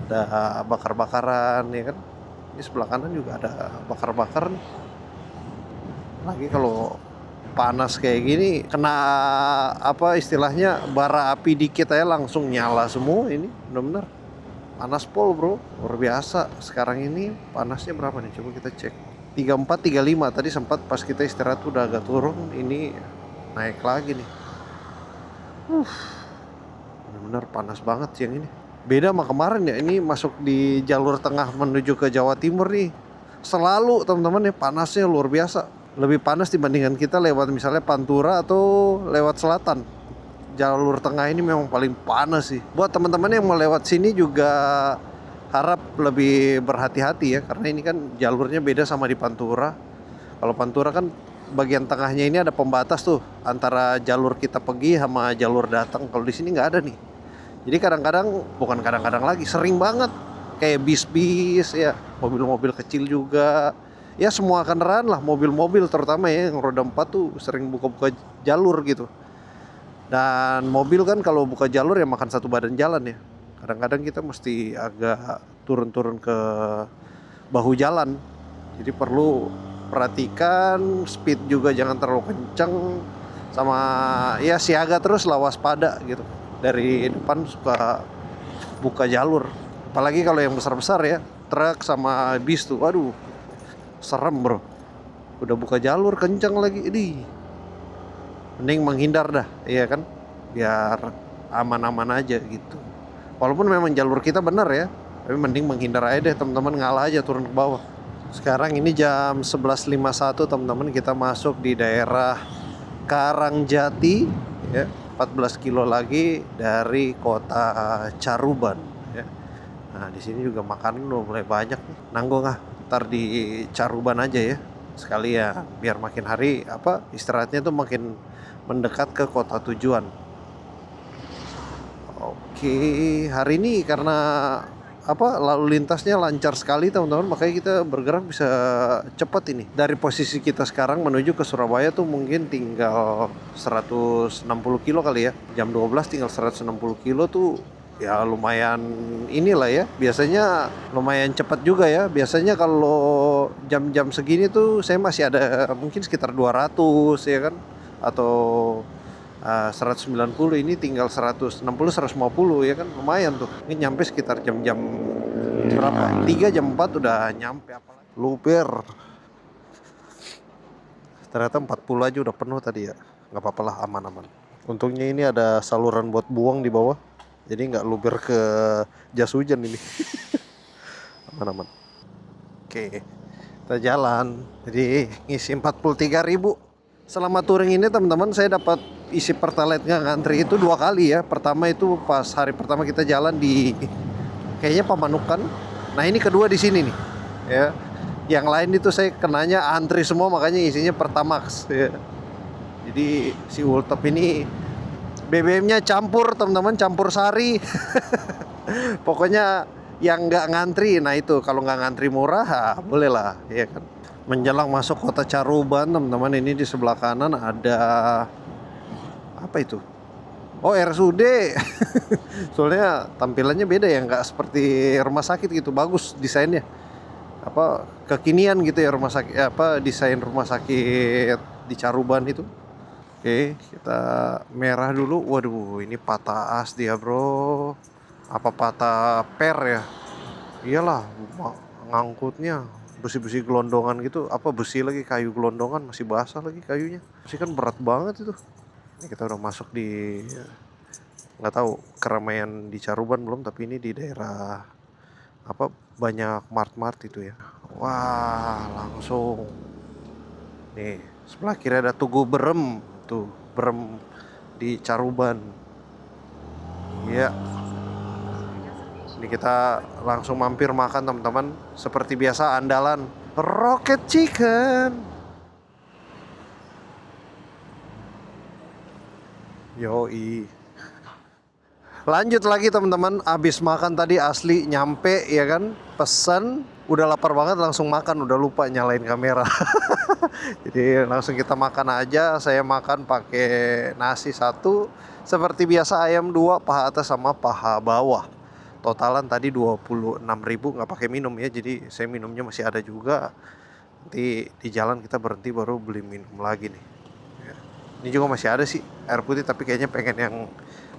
ada bakar-bakaran ya kan. Ini sebelah kanan juga ada bakar-bakar nih. Lagi kalau panas kayak gini kena apa istilahnya bara api dikit aja langsung nyala semua ini, benar-benar panas pol bro, luar biasa. Sekarang ini panasnya berapa nih, coba kita cek. 34 35 tadi sempat pas kita istirahat udah agak turun, ini naik lagi nih. Benar-benar panas banget siang ini, beda sama kemarin ya. Ini masuk di jalur tengah menuju ke Jawa Timur nih, selalu teman-teman ya panasnya luar biasa. Lebih panas dibandingkan kita lewat misalnya Pantura atau lewat selatan. Jalur tengah ini memang paling panas sih. Buat teman-teman yang mau lewat sini juga harap lebih berhati-hati ya, karena ini kan jalurnya beda sama di Pantura. Kalau Pantura kan bagian tengahnya ini ada pembatas tuh antara jalur kita pergi sama jalur datang. Kalau di sini nggak ada nih. Jadi kadang-kadang, bukan kadang-kadang lagi, sering banget kayak bis-bis ya, mobil-mobil kecil juga. Ya semua kendaraan lah, mobil-mobil terutama ya yang roda 4 tuh sering buka-buka jalur gitu. Dan mobil kan kalau buka jalur ya makan satu badan jalan ya. Kadang-kadang kita mesti agak turun-turun ke bahu jalan. Jadi perlu perhatikan speed juga, jangan terlalu kenceng. Sama ya siaga terus lah, waspada gitu. Dari depan suka buka jalur. Apalagi kalau yang besar-besar ya, truk sama bis tuh, waduh. Serem bro, udah buka jalur kencang lagi, ini mending menghindar dah, iya kan, biar aman-aman aja gitu. Walaupun memang jalur kita benar ya, tapi mending menghindar aja deh teman-teman, ngalah aja turun ke bawah. Sekarang ini jam 11.51 teman-teman, kita masuk di daerah Karangjati ya, 14 kilo lagi dari kota Caruban ya. Nah di sini juga makanan udah mulai banyak nih, nanggung ntar di Caruban aja ya sekalian, biar makin hari apa istirahatnya tuh makin mendekat ke kota tujuan. Oke, hari ini karena apa lalu lintasnya lancar sekali teman-teman, makanya kita bergerak bisa cepat ini. Dari posisi kita sekarang menuju ke Surabaya tuh mungkin tinggal 160 kilo kali ya. Jam 12 tinggal 160 kilo tuh ya lumayan inilah ya, biasanya lumayan cepat juga ya. Biasanya kalau jam-jam segini tuh saya masih ada mungkin sekitar 200 ya kan, atau 190, ini tinggal 160 150 ya kan, lumayan tuh. Ini nyampe sekitar jam-jam berapa? 3 jam 4 udah nyampe. Apalagi luber. Ternyata 40 aja udah penuh tadi ya. Nggak apa-apa lah, aman-aman. Untungnya ini ada saluran buat buang di bawah, jadi nggak luber ke jas hujan ini. Aman-aman. Oke, kita jalan. Jadi ngisi 43.000. Selama touring ini teman-teman saya dapat isi pertalite nggak ngantri itu 2 kali ya. Pertama itu pas hari pertama kita jalan di kayaknya Pamanukan. Nah ini kedua di sini nih ya. Yang lain itu saya kenanya antri semua, makanya isinya Pertamax ya. Jadi si Ultep ini BBM-nya campur teman-teman, campur sari. Pokoknya yang nggak ngantri, nah itu kalau nggak ngantri murah, boleh lah, ya kan. Menjelang masuk kota Caruban teman-teman, ini di sebelah kanan ada apa itu? Oh RSUD. Soalnya tampilannya beda ya, nggak seperti rumah sakit gitu, bagus desainnya. Apa kekinian gitu ya rumah sakit, apa desain rumah sakit di Caruban itu. Oke, kita merah dulu. Waduh, ini patah as dia bro. Apa patah per ya? Iyalah, ngangkutnya besi-besi gelondongan gitu. Apa besi lagi, kayu gelondongan, masih basah lagi kayunya. Masih kan berat banget itu. Ini kita udah masuk di, nggak tahu keramaian di Caruban belum, tapi ini di daerah apa banyak mart-mart itu ya. Wah, langsung nih sebelah kiri ada Tugu Berem. Tuh, Berem di Caruban. Ya. Ini kita langsung mampir makan teman-teman. Seperti biasa andalan Rocket Chicken. Yoi. Lanjut lagi teman-teman, abis makan tadi asli nyampe ya kan, pesan, udah lapar banget langsung makan, udah lupa nyalain kamera. Jadi langsung kita makan aja. Saya makan pakai nasi 1, seperti biasa ayam 2, paha atas sama paha bawah. Totalan tadi 26.000, nggak pakai minum ya, jadi saya minumnya masih ada juga. Nanti di jalan kita berhenti baru beli minum lagi nih. Ya. Ini juga masih ada sih air putih, tapi kayaknya pengen yang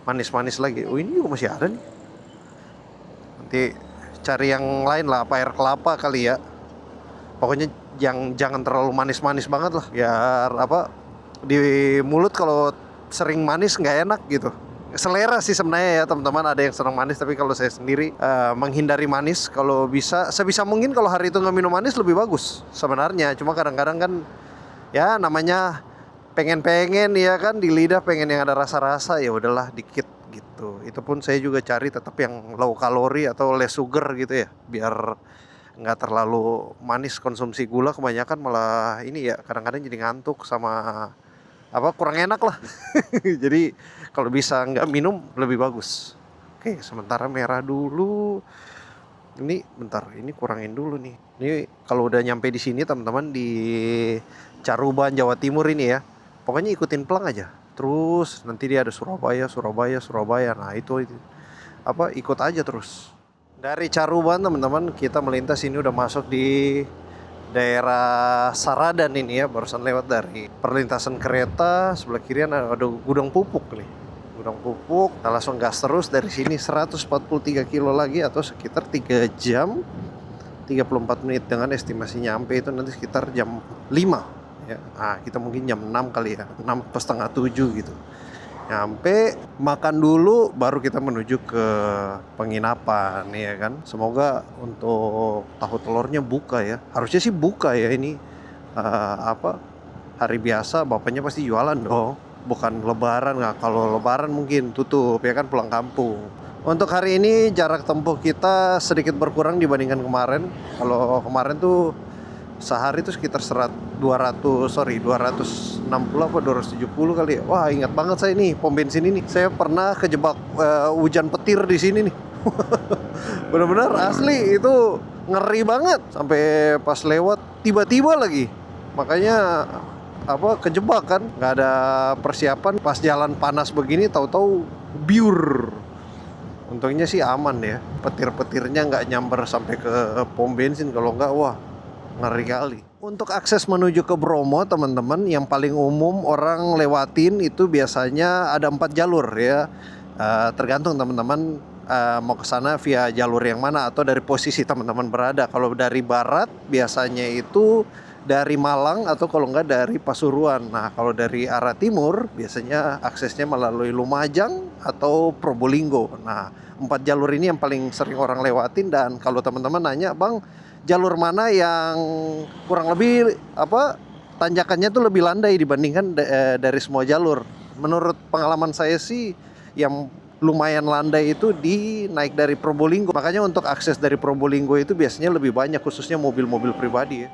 manis-manis lagi. Oh, ini juga masih ada nih. Nanti cari yang lain lah, apa air kelapa kali ya. Pokoknya jangan terlalu manis-manis banget lah. Biar apa, di mulut kalau sering manis nggak enak gitu. Selera sih sebenarnya ya teman-teman, ada yang senang manis, tapi kalau saya sendiri menghindari manis. Kalau bisa, sebisa mungkin kalau hari itu nggak minum manis lebih bagus sebenarnya. Cuma kadang-kadang kan ya namanya pengen ya kan, di lidah pengen yang ada rasa-rasa, ya udahlah dikit gitu. Itu pun saya juga cari tetap yang low kalori atau less sugar gitu ya, biar nggak terlalu manis. Konsumsi gula kebanyakan malah ini ya, kadang-kadang jadi ngantuk sama apa, kurang enak lah. Jadi kalau bisa nggak minum lebih bagus. Oke, sementara merah dulu. Ini bentar, ini kurangin dulu nih. Ini kalau udah nyampe di sini teman-teman, di Caruban Jawa Timur ini ya, pokoknya ikutin pelang aja. Terus nanti dia ada Surabaya. Nah itu apa, ikut aja terus. Dari Caruban teman-teman kita melintas, ini udah masuk di daerah Saradan ini ya, barusan lewat dari perlintasan kereta. Sebelah kiri ada gudang pupuk nih. Gudang pupuk. Kita langsung gas terus dari sini 143 kilo lagi, atau sekitar 3 jam 34 menit dengan estimasi nyampe itu nanti sekitar jam 5. Ya, nah kita mungkin jam 6 kali ya, 6 pas setengah 7 gitu. Nyampe, makan dulu, baru kita menuju ke penginapan ya kan. Semoga untuk tahu telurnya buka ya. Harusnya sih buka ya ini. Apa, hari biasa bapaknya pasti jualan dong. Bukan lebaran, nggak. Kalau lebaran mungkin tutup ya kan, pulang kampung. Untuk hari ini jarak tempuh kita sedikit berkurang dibandingkan kemarin. Kalau kemarin tuh sehari itu sekitar 260 apa 270 kali ya. Wah, ingat banget saya nih pom bensin ini. Saya pernah kejebak hujan petir di sini nih. Benar-benar asli itu ngeri banget. Sampai pas lewat tiba-tiba lagi. Makanya apa, kejebak kan, nggak ada persiapan. Pas jalan panas begini tahu-tahu biur. Untungnya sih aman ya. Petir-petirnya nggak nyamber sampai ke pom bensin. Kalau nggak, wah, ngeri kali. Untuk akses menuju ke Bromo teman-teman, yang paling umum orang lewatin itu biasanya ada 4 jalur ya. Tergantung teman-teman mau ke sana via jalur yang mana atau dari posisi teman-teman berada. Kalau dari barat biasanya itu dari Malang atau kalau enggak dari Pasuruan. Nah, kalau dari arah timur biasanya aksesnya melalui Lumajang atau Probolinggo. Nah, 4 jalur ini yang paling sering orang lewatin. Dan kalau teman-teman nanya, "Bang, jalur mana yang kurang lebih apa, tanjakannya tuh lebih landai dibandingkan dari semua jalur?" Menurut pengalaman saya sih yang lumayan landai itu di naik dari Probolinggo. Makanya untuk akses dari Probolinggo itu biasanya lebih banyak, khususnya mobil-mobil pribadi ya.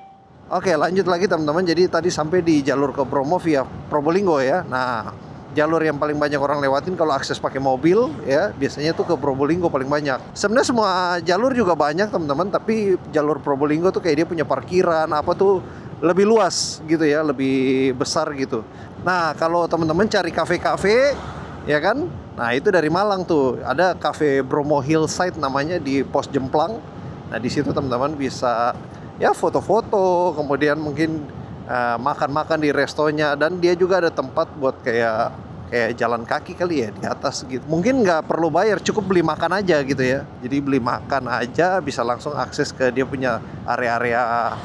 Oke, lanjut lagi teman-teman. Jadi tadi sampai di jalur ke Bromo via Probolinggo ya. Nah, jalur yang paling banyak orang lewatin kalau akses pakai mobil ya, biasanya tuh ke Probolinggo paling banyak. Sebenarnya semua jalur juga banyak teman-teman, tapi jalur Probolinggo tuh kayak dia punya parkiran apa tuh lebih luas gitu ya, lebih besar gitu. Nah, kalau teman-teman cari kafe-kafe ya kan, nah itu dari Malang tuh ada kafe Bromo Hillside namanya, di Pos Jemplang. Nah di situ teman-teman bisa ya foto-foto, kemudian mungkin makan-makan di restonya, dan dia juga ada tempat buat kayak jalan kaki kali ya di atas gitu. Mungkin nggak perlu bayar, cukup beli makan aja gitu ya. Jadi beli makan aja bisa langsung akses ke dia punya area-area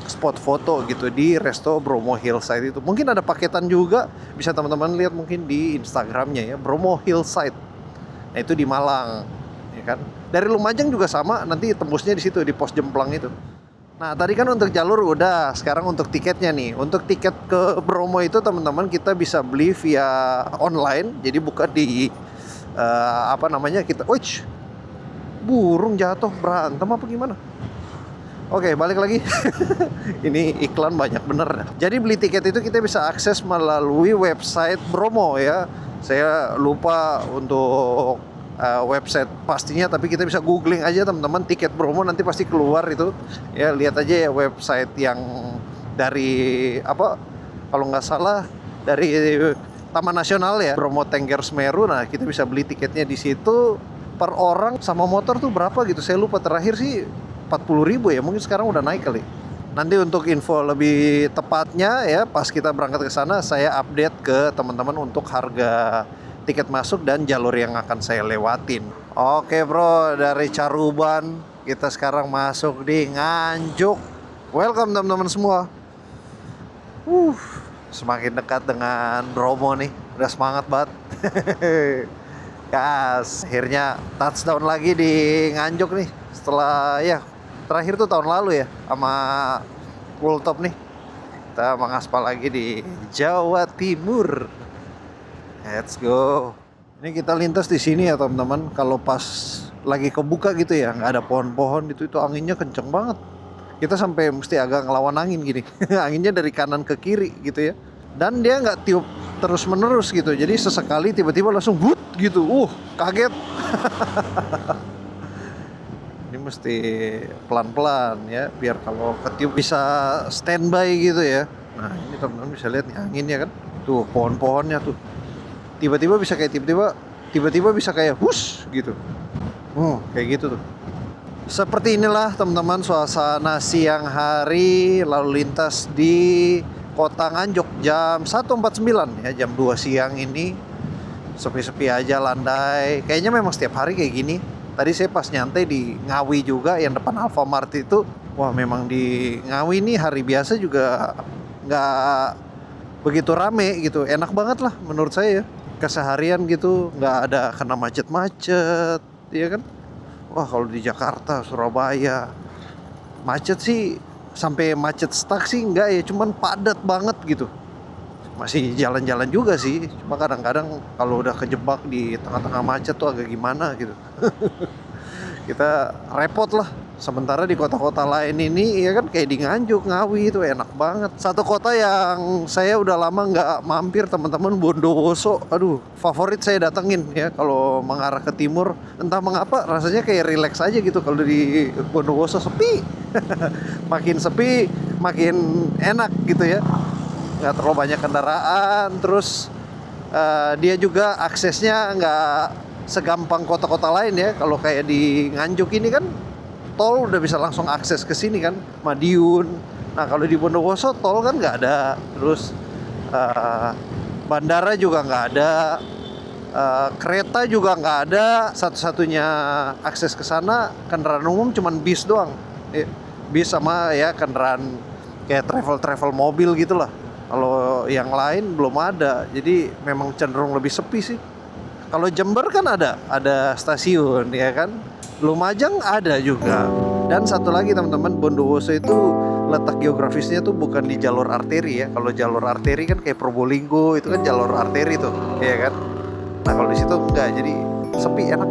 spot foto gitu di resto Bromo Hillside itu. Mungkin ada paketan juga, bisa teman-teman lihat mungkin di Instagramnya ya, Bromo Hillside. Nah itu di Malang, ya kan. Dari Lumajang juga sama, nanti tembusnya di situ di Pos Jemplang itu. Nah tadi kan untuk jalur udah, sekarang untuk tiketnya nih. Untuk tiket ke Bromo itu teman-teman kita bisa beli via online. Jadi bukan di apa namanya kita, wih, burung jatuh berantem apa gimana? Oke, balik lagi. Ini iklan banyak bener. Jadi beli tiket itu kita bisa akses melalui website Bromo ya. Saya lupa untuk website pastinya, tapi kita bisa googling aja teman-teman, tiket Bromo nanti pasti keluar itu. Ya lihat aja ya website yang dari apa, kalau nggak salah dari Taman Nasional ya, Bromo Tengger Semeru. Nah kita bisa beli tiketnya di situ. Per orang sama motor tuh berapa gitu, saya lupa, terakhir sih 40.000 ya, mungkin sekarang udah naik kali. Nanti untuk info lebih tepatnya ya, pas kita berangkat ke sana saya update ke teman-teman untuk harga tiket masuk dan jalur yang akan saya lewatin. Oke bro, dari Caruban kita sekarang masuk di Nganjuk. Welcome teman-teman semua. Semakin dekat dengan Bromo nih, udah semangat banget. Gas, akhirnya touchdown lagi di Nganjuk nih. Setelah ya terakhir tuh tahun lalu ya sama World Top nih. Kita mengaspal lagi di Jawa Timur. Let's go. Ini kita lintas di sini ya teman-teman. Kalau pas lagi kebuka gitu ya, nggak ada pohon-pohon itu anginnya kenceng banget. Kita sampai mesti agak ngelawan angin gini. Anginnya dari kanan ke kiri gitu ya. Dan dia nggak tiup terus menerus gitu. Jadi sesekali tiba-tiba langsung but gitu. Kaget. Ini mesti pelan-pelan ya, biar kalau ketiup bisa standby gitu ya. Nah ini teman-teman bisa lihat nih anginnya kan. Tuh pohon-pohonnya tuh. Tiba-tiba bisa kayak tiba-tiba bisa kayak hus gitu. Kayak gitu tuh. Seperti inilah teman-teman suasana siang hari lalu lintas di Kota Nganjuk jam 1.49 ya, jam 2 siang ini. Sepi-sepi aja, landai. Kayaknya memang setiap hari kayak gini. Tadi saya pas nyantai di Ngawi juga yang depan Alfamart itu. Wah memang di Ngawi nih hari biasa juga nggak begitu rame gitu. Enak banget lah menurut saya ya. Keseharian gitu, nggak ada kena macet-macet, ya kan? Wah kalau di Jakarta, Surabaya, macet sih sampai macet stuck sih enggak ya, cuman padat banget gitu. Masih jalan-jalan juga sih, cuma kadang-kadang kalau udah kejebak di tengah-tengah macet tuh agak gimana gitu. Kita repot lah. Sementara di kota-kota lain ini ya kan kayak di Nganjuk, Ngawi itu enak banget. Satu kota yang saya udah lama nggak mampir teman-teman, Bondowoso. Aduh, favorit saya datengin ya kalau mengarah ke timur. Entah mengapa rasanya kayak relax aja gitu kalau di Bondowoso, sepi. Makin sepi, makin enak gitu ya. Nggak terlalu banyak kendaraan, terus dia juga aksesnya nggak segampang kota-kota lain ya. Kalau kayak di Nganjuk ini kan tol udah bisa langsung akses ke sini kan, Madiun. Nah kalau di Bondowoso tol kan nggak ada, terus bandara juga nggak ada, kereta juga nggak ada. Satu-satunya akses ke sana kendaraan umum cuman bis doang, bis sama ya kendaraan kayak travel mobil gitulah. Kalau yang lain belum ada, jadi memang cenderung lebih sepi sih. Kalau Jember kan ada stasiun ya kan. Lumajang ada juga. Dan satu lagi teman-teman, Bondowoso itu letak geografisnya tuh bukan di jalur arteri ya. Kalau jalur arteri kan kayak Probolinggo, itu kan jalur arteri tuh, ya kan. Nah kalau di situ enggak, jadi sepi, enak.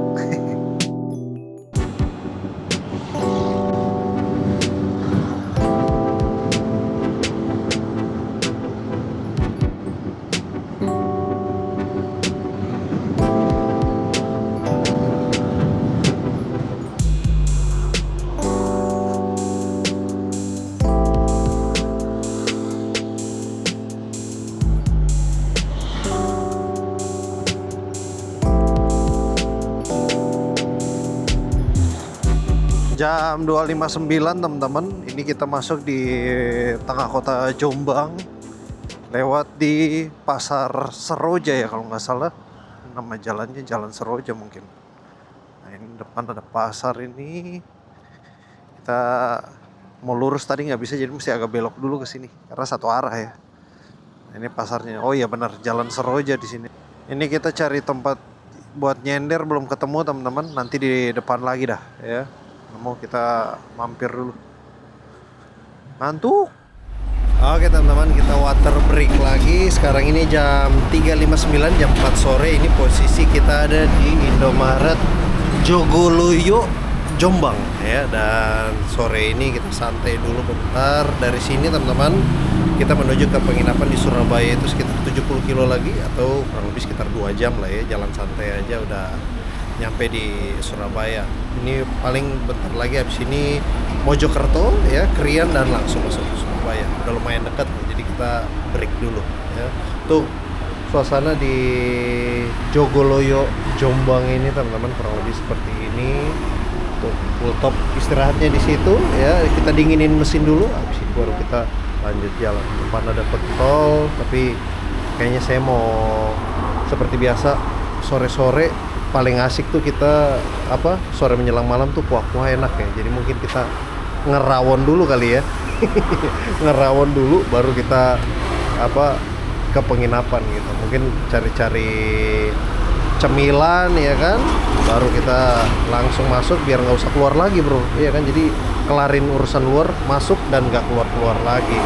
Jam 2.59 teman-teman. Ini kita masuk di tengah kota Jombang, lewat di Pasar Seroja ya kalau nggak salah. Nama jalannya Jalan Seroja mungkin. Nah ini depan ada pasar ini. Kita mau lurus tadi nggak bisa, jadi mesti agak belok dulu ke sini karena satu arah ya. Nah, ini pasarnya. Oh iya benar, Jalan Seroja di sini. Ini kita cari tempat buat nyender belum ketemu teman-teman. Nanti di depan lagi dah ya. Mau kita mampir dulu. Ngantuk. Oke teman-teman, kita water break lagi. Sekarang ini jam 3.59, jam 4 sore. Ini posisi kita ada di Indomaret Jogoloyo, Jombang ya. Dan sore ini kita santai dulu bentar. Dari sini teman-teman kita menuju ke penginapan di Surabaya itu sekitar 70 kilo lagi, atau kurang lebih sekitar 2 jam lah ya, jalan santai aja udah nyampe di Surabaya. Ini paling bentar lagi habis ini Mojokerto ya, Krian, dan langsung masuk ke Surabaya. Udah lumayan dekat, jadi kita break dulu ya. Tuh suasana di Jogoloyo Jombang ini teman-teman kurang lebih seperti ini. Tuh full top istirahatnya di situ ya. Kita dinginin mesin dulu, habis itu baru kita lanjut jalan. Depan ada tol, tapi kayaknya saya mau seperti biasa sore-sore paling asik tuh kita sore menjelang malam tuh kuah-kuah enak ya. Jadi mungkin kita ngerawon dulu kali ya. Ngerawon dulu baru kita ke penginapan gitu. Mungkin cari-cari cemilan ya kan, baru kita langsung masuk biar nggak usah keluar lagi bro, iya kan. Jadi kelarin urusan luar, masuk dan nggak keluar lagi.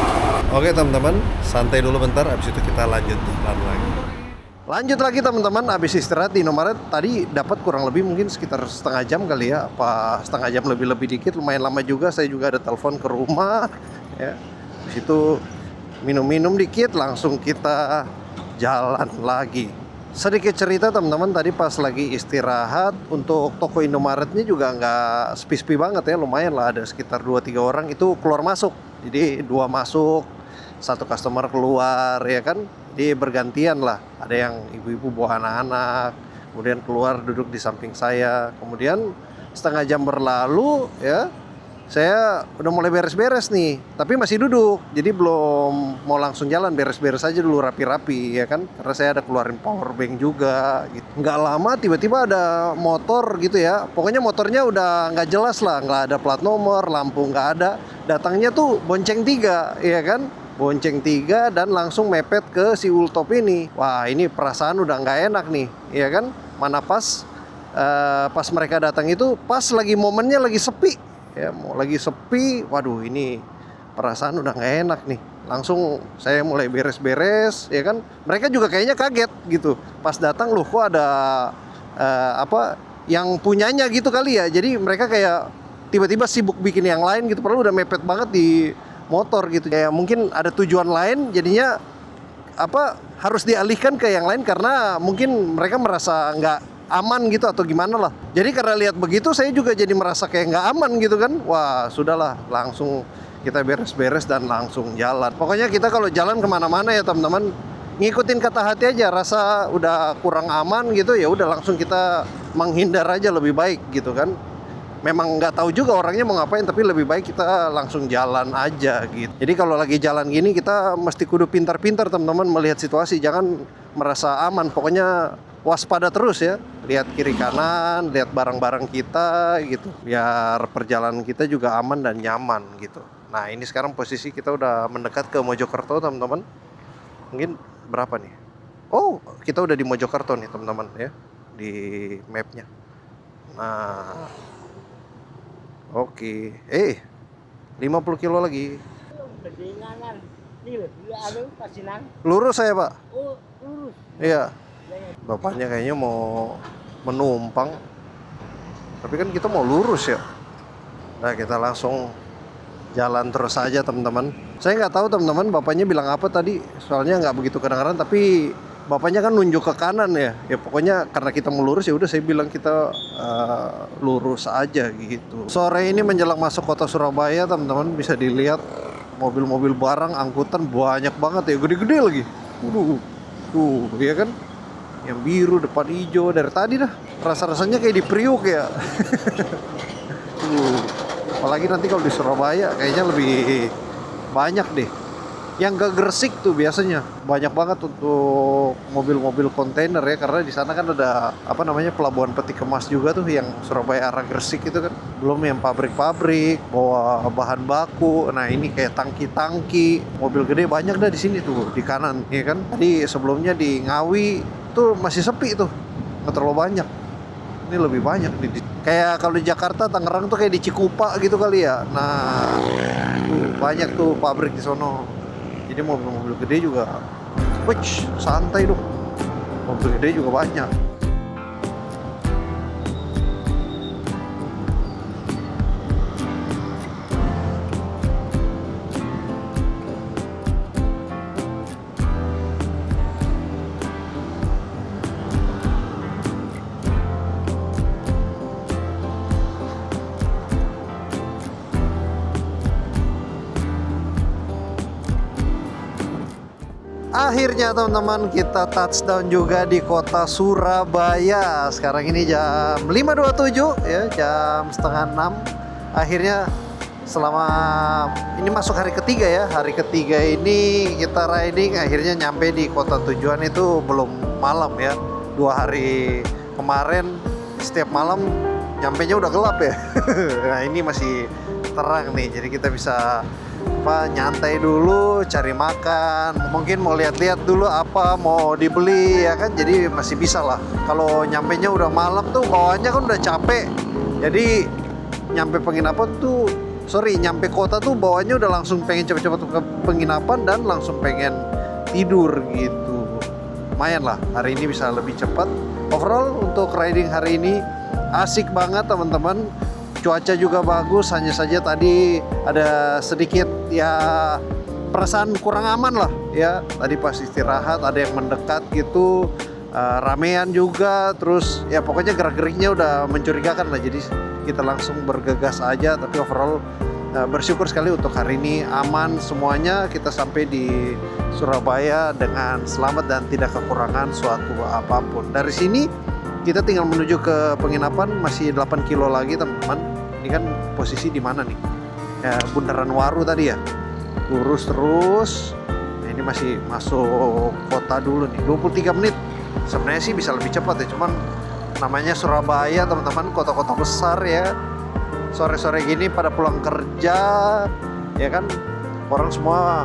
Oke teman-teman, santai dulu bentar, habis itu kita lanjut lagi teman-teman. Habis istirahat di Indomaret tadi dapat kurang lebih mungkin sekitar setengah jam kali ya, apa setengah jam lebih dikit, lumayan lama juga. Saya juga ada telepon ke rumah ya. Habis itu minum-minum dikit, langsung kita jalan lagi. Sedikit cerita teman-teman, tadi pas lagi istirahat untuk toko Indomaretnya juga nggak sepi-sepi banget ya, lumayan lah, ada sekitar 2-3 orang itu keluar masuk. Jadi 2 masuk, 1 customer keluar ya kan. Jadi bergantian lah, ada yang ibu-ibu bawa anak-anak, kemudian keluar duduk di samping saya. Kemudian setengah jam berlalu ya, saya udah mulai beres-beres nih, tapi masih duduk. Jadi belum mau langsung jalan, beres-beres aja dulu rapi-rapi ya kan. Karena saya ada keluarin power bank juga gitu. Nggak lama tiba-tiba ada motor gitu ya. Pokoknya motornya udah nggak jelas lah, nggak ada plat nomor, lampu nggak ada. Datangnya tuh bonceng 3 ya kan. Bonceng 3 dan langsung mepet ke si Ultop ini. Wah ini perasaan udah nggak enak nih ya kan. Mana pas mereka datang itu pas lagi momennya lagi sepi. Ya mau lagi sepi, waduh ini perasaan udah nggak enak nih. Langsung saya mulai beres-beres ya kan. Mereka juga kayaknya kaget gitu pas datang, loh kok ada yang punyanya gitu kali ya. Jadi mereka kayak tiba-tiba sibuk bikin yang lain gitu, padahal udah mepet banget di motor gitu. Ya mungkin ada tujuan lain, jadinya harus dialihkan ke yang lain karena mungkin mereka merasa nggak aman gitu atau gimana lah. Jadi karena lihat begitu saya juga jadi merasa kayak nggak aman gitu kan. Wah sudahlah, langsung kita beres-beres dan langsung jalan. Pokoknya kita kalau jalan kemana-mana ya teman-teman, ngikutin kata hati aja. Rasa udah kurang aman gitu ya udah langsung kita menghindar aja lebih baik gitu kan. Memang nggak tahu juga orangnya mau ngapain, tapi lebih baik kita langsung jalan aja gitu. Jadi kalau lagi jalan gini kita mesti kudu pintar-pintar teman-teman melihat situasi, jangan merasa aman. Pokoknya waspada terus ya, lihat kiri kanan, lihat barang-barang kita gitu, biar perjalanan kita juga aman dan nyaman gitu. Nah ini sekarang posisi kita udah mendekat ke Mojokerto teman-teman. Mungkin berapa nih? Oh kita udah di Mojokerto nih teman-teman ya, di mapnya. Nah oke, 50 kilo lagi. Lurus saya pak? Oh lurus. Iya. Bapaknya kayaknya mau menumpang, tapi kan kita mau lurus ya. Nah kita langsung jalan terus aja teman-teman. Saya nggak tahu teman-teman bapaknya bilang apa tadi, soalnya nggak begitu kedengaran. Tapi bapaknya kan nunjuk ke kanan ya. Ya pokoknya karena kita mau lurus ya udah saya bilang kita lurus aja gitu. Sore ini menjelang masuk kota Surabaya teman-teman, bisa dilihat mobil-mobil barang angkutan banyak banget ya, gede-gede lagi. Tuh ya kan, yang biru depan hijau dari tadi dah. Rasa-rasanya kayak di Priuk ya. Apalagi nanti kalau di Surabaya kayaknya lebih banyak deh. Yang ke Gresik tuh biasanya banyak banget untuk mobil-mobil kontainer ya, karena di sana kan ada pelabuhan peti kemas juga tuh yang Surabaya arah Gresik itu kan. Belum yang pabrik-pabrik bawa bahan baku. Nah ini kayak tangki-tangki mobil gede banyak dah di sini tuh di kanan ya kan. Tadi sebelumnya di Ngawi tuh masih sepi tuh, nggak terlalu banyak. Ini lebih banyak nih. Kayak kalau di Jakarta, Tangerang tuh kayak di Cikupa gitu kali ya. Nah tuh banyak tuh pabrik di sono. Jadi mobil-mobil gede juga, santai dong. Mobil gede juga banyak. Akhirnya teman-teman kita touchdown juga di kota Surabaya. Sekarang ini jam 5.27 ya, jam setengah 6. Akhirnya selama ini masuk hari ketiga ya. Hari ketiga ini kita riding, akhirnya nyampe di kota tujuan itu belum malam ya. 2 hari kemarin setiap malam nyampenya udah gelap ya. Nah ini masih terang nih, jadi kita bisa nyantai dulu, cari makan, mungkin mau lihat-lihat dulu apa mau dibeli ya kan, jadi masih bisa lah. Kalau nyampenya udah malam tuh bawaannya kan udah capek, jadi nyampe nyampe kota tuh bawaannya udah langsung pengen cepet-cepet ke penginapan dan langsung pengen tidur gitu. Lumayan lah, hari ini bisa lebih cepat. Overall untuk riding hari ini asik banget teman-teman. Cuaca juga bagus, hanya saja tadi ada sedikit ya perasaan kurang aman lah ya. Tadi pas istirahat ada yang mendekat gitu, ramean juga, terus ya pokoknya gerak-geriknya udah mencurigakan lah. Jadi kita langsung bergegas aja, tapi overall bersyukur sekali untuk hari ini aman semuanya. Kita sampai di Surabaya dengan selamat dan tidak kekurangan suatu apapun. Dari sini kita tinggal menuju ke penginapan, masih 8 kilo lagi teman-teman. Ini kan posisi di mana nih? Ya, Bundaran Waru tadi ya. Lurus terus. Nah, ini masih masuk kota dulu nih. 23 menit. Sebenarnya sih bisa lebih cepat ya, cuman namanya Surabaya teman-teman, kota-kota besar ya. Sore-sore gini pada pulang kerja, ya kan? Orang semua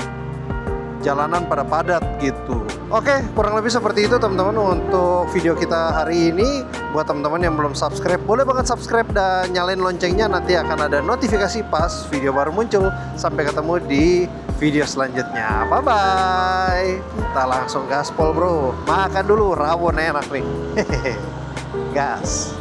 jalanan pada padat gitu. Oke, kurang lebih seperti itu teman-teman untuk video kita hari ini. Buat teman-teman yang belum subscribe, boleh banget subscribe dan nyalain loncengnya, nanti akan ada notifikasi pas video baru muncul. Sampai ketemu di video selanjutnya. Bye-bye. Kita langsung gaspol bro. Makan dulu, rawon enak nih. Hehehe. Gas.